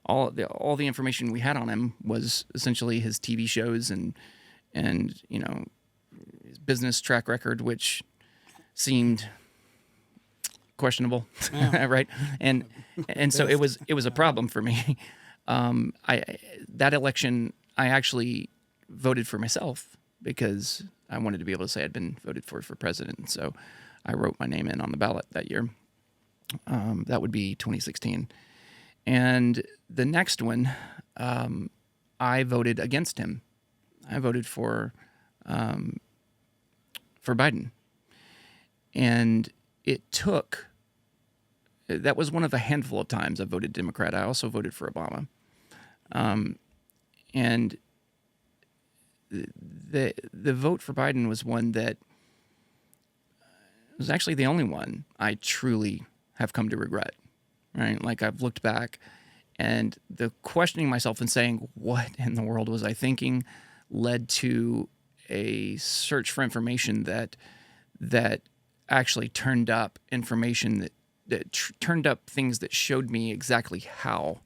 All the information we had on him was essentially his TV shows and his business track record, which seemed questionable, right? And so it was a problem for me. That election, I actually voted for myself because I wanted to be able to say I'd been voted for president. And so I wrote my name in on the ballot that year. That would be 2016. And the next one, I voted against him. I voted for Biden. And that was one of a handful of times I voted Democrat. I also voted for Obama. And the vote for Biden was one that was actually the only one I truly have come to regret, right? Like, I've looked back and the questioning myself and saying, what in the world was I thinking, led to a search for information that actually turned up information that turned up things that showed me exactly how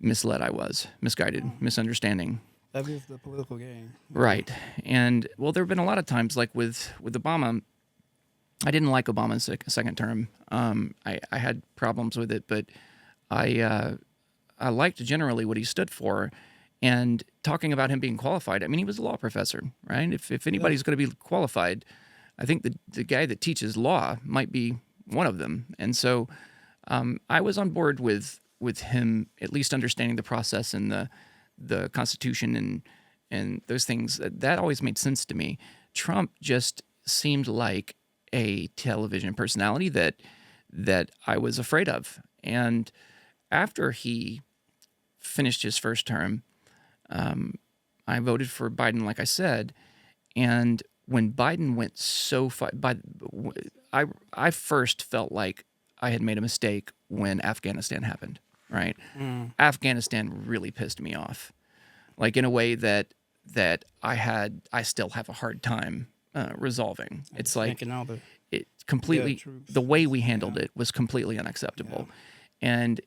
misled I was, misguided, misunderstanding. That is the political game. Right. And, well, there have been a lot of times, like with Obama, I didn't like Obama's second term. I had problems with it, but I liked generally what he stood for. And talking about him being qualified, I mean, he was a law professor, right? If anybody's going to be qualified, I think the guy that teaches law might be one of them. And so I was on board with him at least understanding the process and the Constitution and those things. That always made sense to me. Trump just seemed like a television personality that I was afraid of. And after he finished his first term, I voted for Biden, like I said. And when Biden went so far, I first felt like I had made a mistake when Afghanistan happened, right? Afghanistan really pissed me off, like in a way that I still have a hard time resolving. It's like it completely, the way we handled it was completely unacceptable. And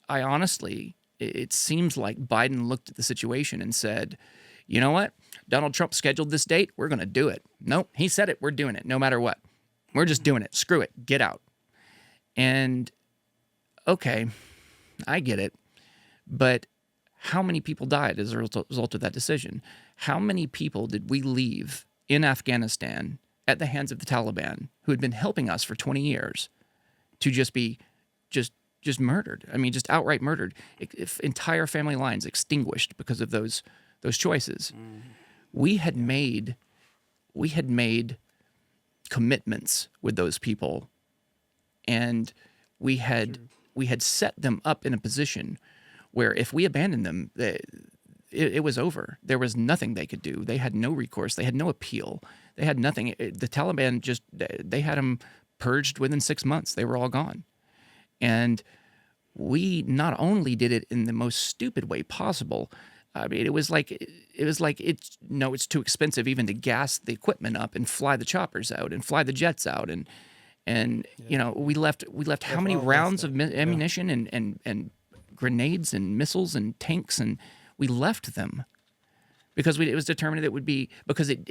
I honestly, it seems like Biden looked at the situation and said, you know what? Donald Trump scheduled this date. We're going to do it. Nope, he said it. We're doing it no matter what. We're just doing it. Screw it. Get out. And okay, I get it. But how many people died as a result of that decision? How many people did we leave in Afghanistan at the hands of the Taliban who had been helping us for 20 years to just be just murdered? I mean, just outright murdered. If entire family lines extinguished because of those choices. We had made commitments with those people, and we had set them up in a position where if we abandoned them, it was over. There was nothing they could do. They had no recourse. They had no appeal. They had nothing. The Taliban they had them purged within 6 months. They were all gone. And we not only did it in the most stupid way possible. I mean, it was like it's too expensive even to gas the equipment up and fly the choppers out and fly the jets out and we left how many rounds of ammunition and grenades and missiles and tanks, and we left them because it was determined it would be because it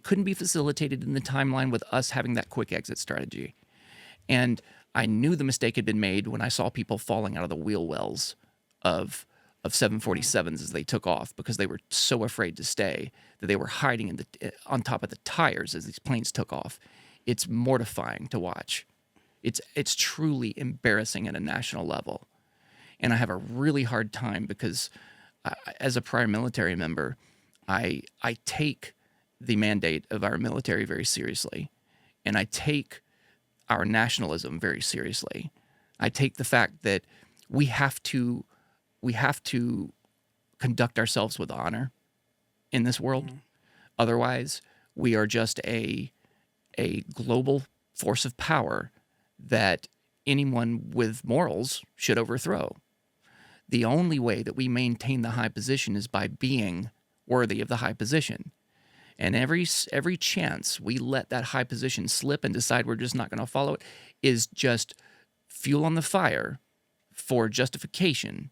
couldn't be facilitated in the timeline with us having that quick exit strategy. And I knew the mistake had been made when I saw people falling out of the wheel wells of 747s as they took off because they were so afraid to stay that they were hiding on top of the tires as these planes took off. It's mortifying to watch. It's truly embarrassing at a national level. And I have a really hard time because as a prior military member, I take the mandate of our military very seriously, and I take our nationalism very seriously. I take the fact that we have to conduct ourselves with honor in this world. Otherwise, we are just a global force of power that anyone with morals should overthrow. The only way that we maintain the high position is by being worthy of the high position. And every chance we let that high position slip and decide we're just not going to follow it is just fuel on the fire for justification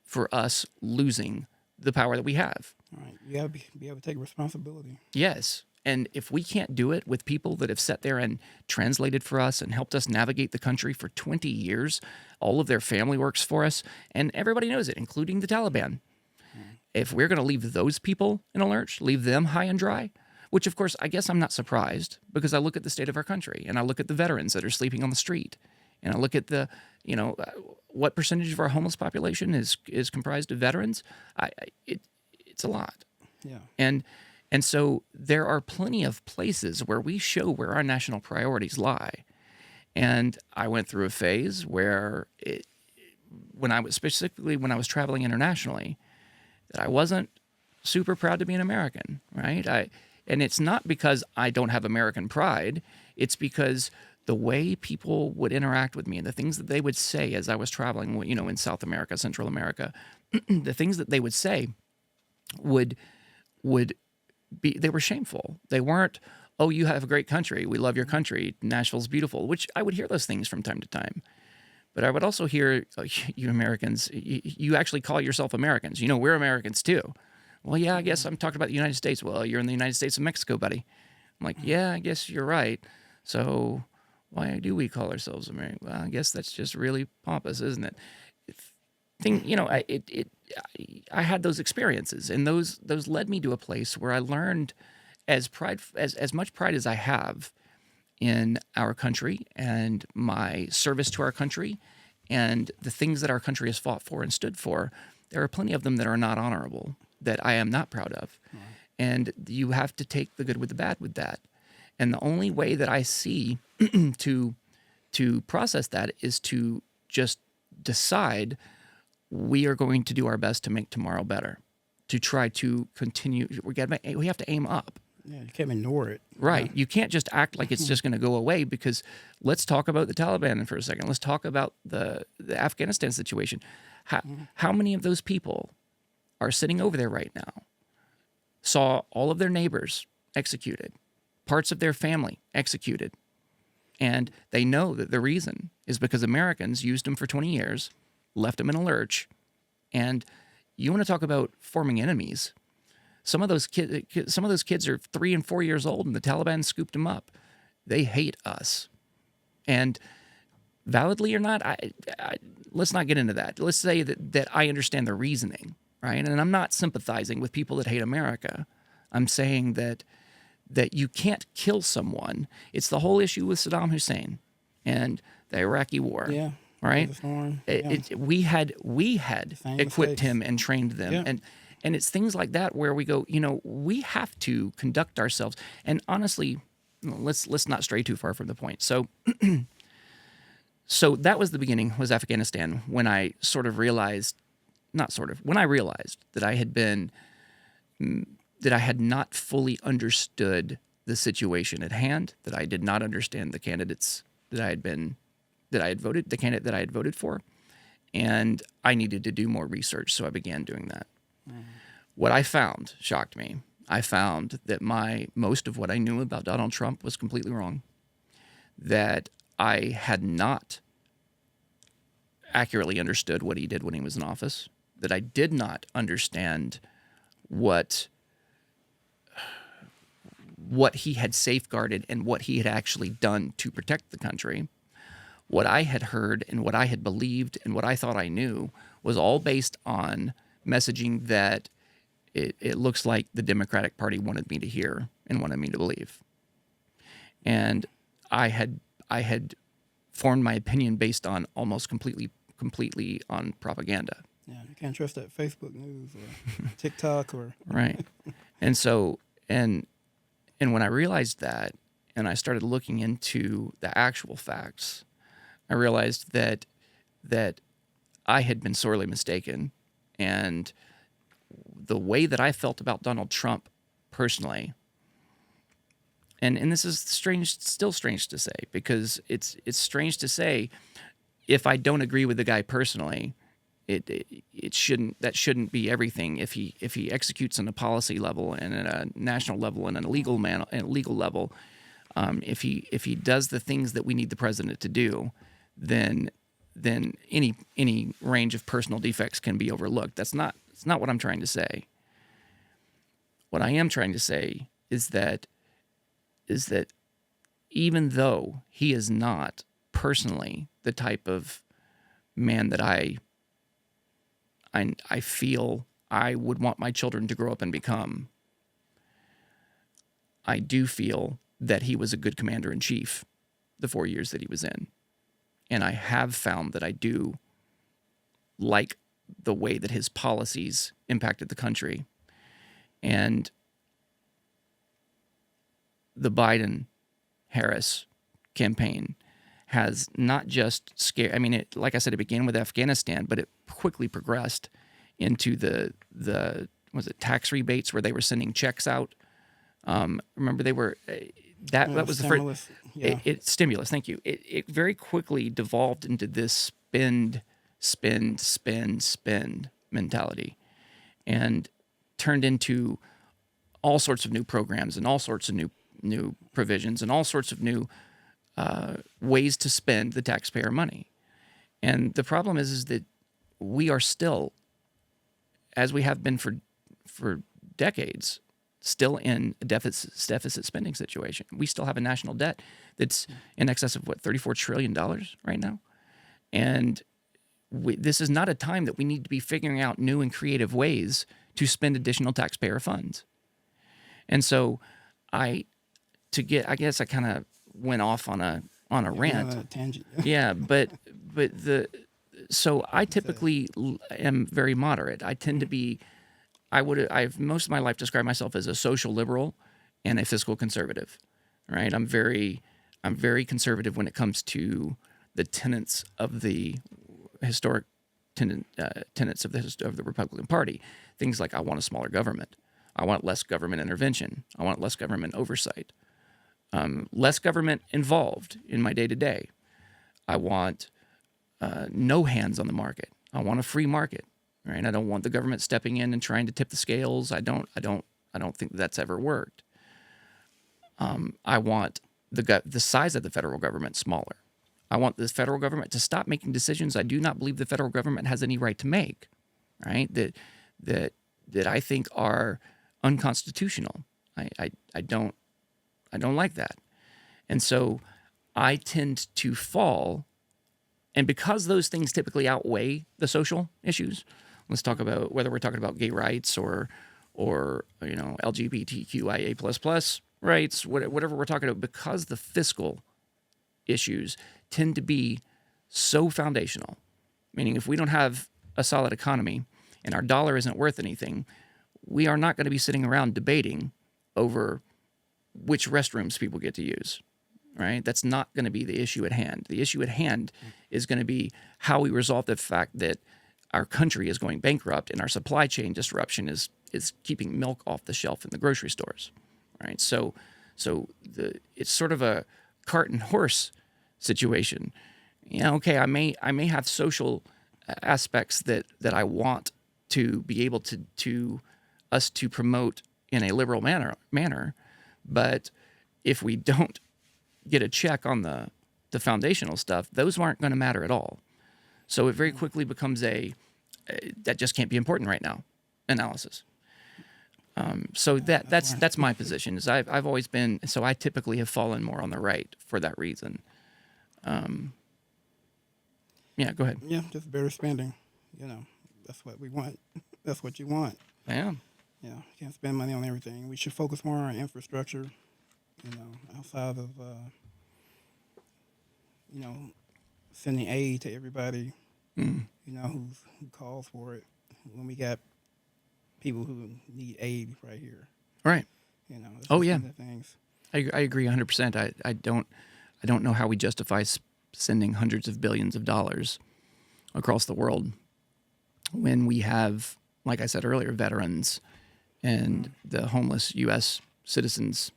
for us losing the power that we have. All right. You got to be able to take responsibility. Yes. And if we can't do it with people that have sat there and translated for us and helped us navigate the country for 20 years, all of their family works for us, and everybody knows it, including the Taliban. If we're going to leave those people in a lurch, leave them high and dry, which of course I guess I'm not surprised, because I look at the state of our country and I look at the veterans that are sleeping on the street, and I look at the, what percentage of our homeless population is comprised of veterans. It's a lot. Yeah. And so there are plenty of places where we show where our national priorities lie. And I went through a phase where when I was traveling internationally, that I wasn't super proud to be an American, right? And it's not because I don't have American pride. It's because the way people would interact with me and the things that they would say as I was traveling, in South America, Central America, the things that they would say would be, they were shameful. They weren't, oh, you have a great country. We love your country. Nashville's beautiful, which I would hear those things from time to time. But I would also hear, you Americans, you actually call yourself Americans. We're Americans too. Well, yeah, I guess I'm talking about the United States. Well, you're in the United States of Mexico, buddy. I'm like, yeah, I guess you're right. So why do we call ourselves American? Well, I guess that's just really pompous, isn't it? I had those experiences, and those led me to a place where I learned as much pride as I have in our country and my service to our country and the things that our country has fought for and stood for. There are plenty of them that are not honorable, that I am not proud of. Right. And you have to take the good with the bad with that. And the only way that I see to process that is to just decide we are going to do our best to make tomorrow better, to try to continue. We have to aim up. Yeah, you can't ignore it. Right. Yeah. You can't just act like it's just going to go away, because let's talk about the Taliban for a second. Let's talk about the Afghanistan situation. How many of those people are sitting over there right now, saw all of their neighbors executed, parts of their family executed, and they know that the reason is because Americans used them for 20 years, left them in a lurch, and you want to talk about forming enemies. Some of those kids are 3 and 4 years old, and the Taliban scooped them up. They hate us, and validly or not, let's not get into that. Let's say that I understand the reasoning, right? And I'm not sympathizing with people that hate America. I'm saying that you can't kill someone. It's the whole issue with Saddam Hussein and the Iraqi War. Yeah. Right. We had Same equipped mistakes. him and trained them, Yeah. and it's things like that where we go, we have to conduct ourselves. And honestly, let's not stray too far from the point. So that was the beginning, was Afghanistan, when I realized that I had not fully understood the situation at hand, that I did not understand the candidates the candidate that I had voted for, and I needed to do more research, so I began doing that. What I found shocked me. I found that most of what I knew about Donald Trump was completely wrong, that I had not accurately understood what he did when he was in office, that I did not understand what he had safeguarded and what he had actually done to protect the country. What I had heard and what I had believed and what I thought I knew was all based on messaging that it looks like the Democratic Party wanted me to hear and wanted me to believe. And I had formed my opinion based on almost completely on propaganda. Yeah, you can't trust that Facebook news or TikTok or right. And so and when I realized that, and I started looking into the actual facts, I realized that that I had been sorely mistaken, and the way that I felt about Donald Trump personally, and this is strange, still strange to say, because it's strange to say if I don't agree with the guy personally, it shouldn't be everything. If he executes on a policy level and at a national level and at a legal level, if he does the things that we need the president to do, then any range of personal defects can be overlooked. It's not what I'm trying to say. What I am trying to say is that even though he is not personally the type of man that I feel I would want my children to grow up and become, I do feel that he was a good commander-in-chief the 4 years that he was in. And I have found that I do like the way that his policies impacted the country. And the Biden-Harris campaign has not just scared. I mean, like I said, it began with Afghanistan, but it quickly progressed into the was it tax rebates where they were sending checks out. Remember, they were that was the first stimulus. Thank you. It very quickly devolved into this spend mentality, and turned into all sorts of new programs and all sorts of new provisions and all sorts of new ways to spend the taxpayer money. And the problem is that we are still, as we have been for decades, still in a deficit spending situation. We still have a national debt that's in excess of $34 trillion right now. And this is not a time that we need to be figuring out new and creative ways to spend additional taxpayer funds. And so I guess I kind of went off on a rant. On a tangent. Yeah, so I typically am very moderate. I tend to be, I've most of my life described myself as a social liberal and a fiscal conservative, right? I'm very conservative when it comes to the tenets of the historic tenets of the Republican Party. Things like I want a smaller government. I want less government intervention. I want less government oversight. Less government involved in my day-to-day. I want no hands on the market. I want a free market, right? I don't want the government stepping in and trying to tip the scales. I don't think that's ever worked. I want the size of the federal government smaller. I want the federal government to stop making decisions I do not believe the federal government has any right to make, right? That I think are unconstitutional. I don't like that. And so I tend to fall, and because those things typically outweigh the social issues, let's talk about whether we're talking about gay rights or LGBTQIA++ rights, whatever we're talking about, because the fiscal issues tend to be so foundational, meaning if we don't have a solid economy and our dollar isn't worth anything, we are not going to be sitting around debating over which restrooms people get to use, right? That's not going to be the issue at hand. The issue at hand is going to be how we resolve the fact that our country is going bankrupt and our supply chain disruption is keeping milk off the shelf in the grocery stores, right? So it's sort of a cart and horse situation. Okay, I may have social aspects that I want to be able to us to promote in a liberal manner, but if we don't get a check on the foundational stuff, those aren't going to matter at all. So it very quickly becomes that just can't be important right now analysis. So that's my position. Is I've always been, so I typically have fallen more on the right for that reason. Yeah, go ahead. Yeah, just better spending. That's what we want. That's what you want. Yeah. Yeah, you can't spend money on everything. We should focus more on infrastructure, outside of, sending aid to everybody, who calls for it. When we got people who need aid right here. Right. Oh yeah. Things. I agree 100%. I don't know how we justify sending hundreds of billions of dollars across the world when we have, like I said earlier, veterans and the homeless U.S. citizens.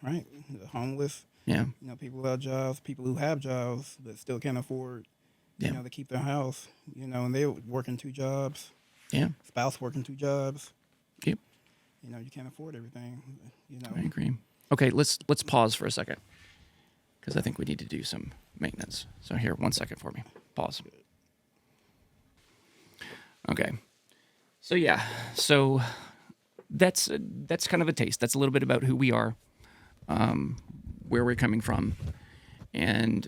Right. The homeless. Yeah. People without jobs, people who have jobs but still can't afford, Yeah. to keep their house, and they're working 2 jobs, Yeah. spouse working 2 jobs. Yep. You can't afford everything, I agree. Okay, let's pause for a second because I think we need to do some maintenance. So here, 1 second for me. Pause. Okay. So yeah, that's kind of a taste. That's a little bit about who we are, where we're coming from, and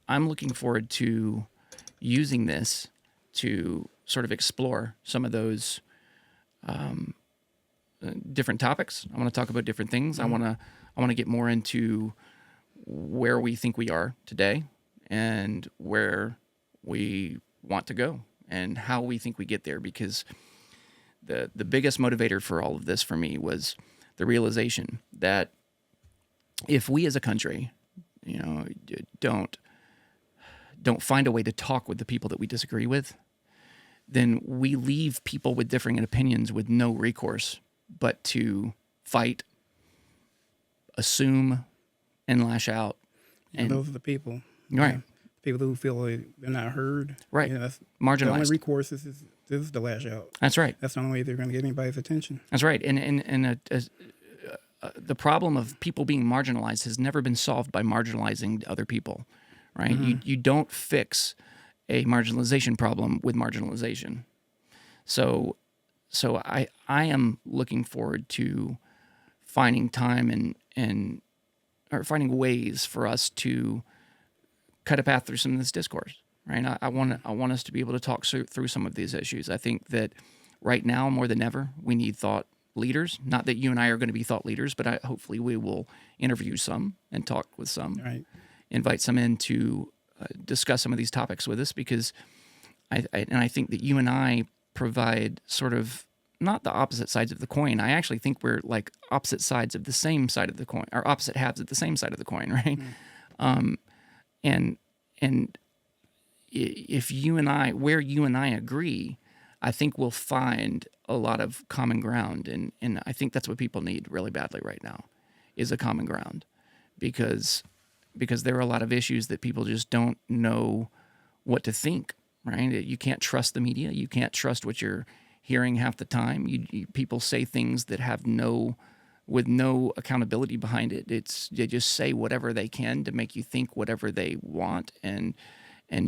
I'm looking forward to using this to sort of explore some of those different topics. I want to talk about different things. Mm-hmm. I want to get more into where we think we are today and where we want to go and how we think we get there, because the biggest motivator for all of this for me was the realization that if we as a country, don't find a way to talk with the people that we disagree with, then we leave people with differing opinions with no recourse but to fight, assume, and lash out. And those are the people. Right. People who feel like they're not heard. Right. That's Marginalized. The only recourse is the lash out. That's right. That's the only way they're going to get anybody's attention. That's right. And the problem of people being marginalized has never been solved by marginalizing other people, right? Mm-hmm. You don't fix a marginalization problem with marginalization. So I am looking forward to finding time or finding ways for us to cut a path through some of this discourse, right? I want us to be able to talk through some of these issues. I think that right now more than ever we need thought leaders. Not that you and I are going to be thought leaders, but hopefully we will interview some and talk with some, Right. Invite some in to discuss some of these topics with us, because I think that you and I provide sort of not the opposite sides of the coin. I actually think we're like opposite sides of the same side of the coin, or opposite halves of the same side of the coin, right? And if where you and I agree, I think we'll find a lot of common ground, and I think that's what people need really badly right now, is a common ground, because there are a lot of issues that people just don't know what to think, right? You can't trust the media. You can't trust what you're hearing half the time. People say things that have with no accountability behind it. They just say whatever they can to make you think whatever they want and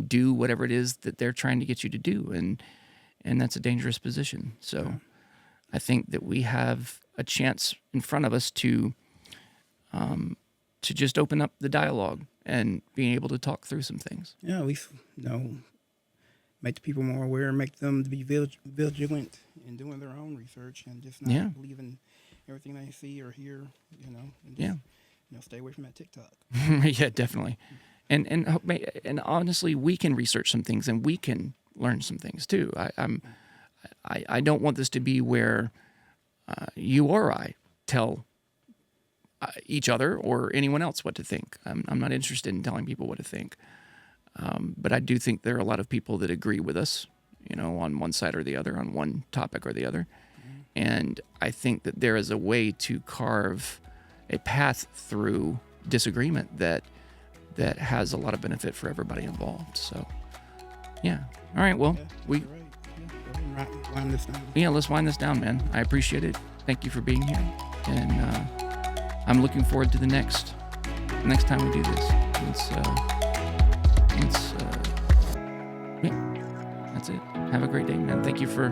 do whatever it is that they're trying to get you to do, and that's a dangerous position. So I think that we have a chance in front of us to just open up the dialogue and being able to talk through some things. Yeah, at least, make the people more aware, make them to be vigilant in doing their own research and just not believing everything they see or hear, and just, stay away from that TikTok. Yeah, definitely. And honestly, we can research some things and we can learn some things too. I don't want this to be where you or I tell each other or anyone else what to think. I'm not interested in telling people what to think. But I do think there are a lot of people that agree with us, on one side or the other, on one topic or the other. Mm-hmm. And I think that there is a way to carve a path through disagreement that has a lot of benefit for everybody involved. So, yeah. All right. Well, Right. Wind this down. Yeah, let's wind this down, man. I appreciate it. Thank you for being here. And I'm looking forward to the next time we do this. That's it. Have a great day, man. Thank you for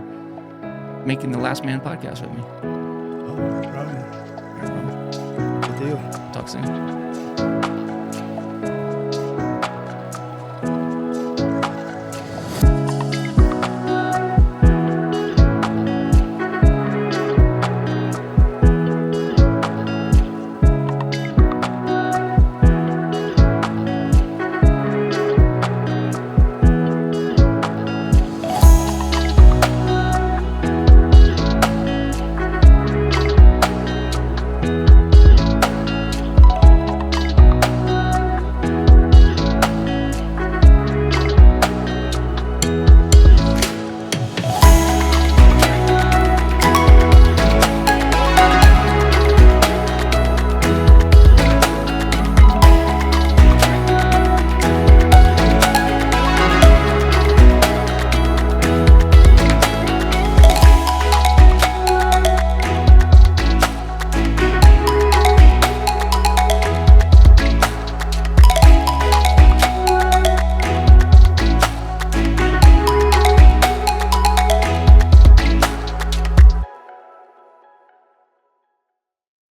making the Last Man podcast with me. Oh, no problem. Good deal. Talk soon.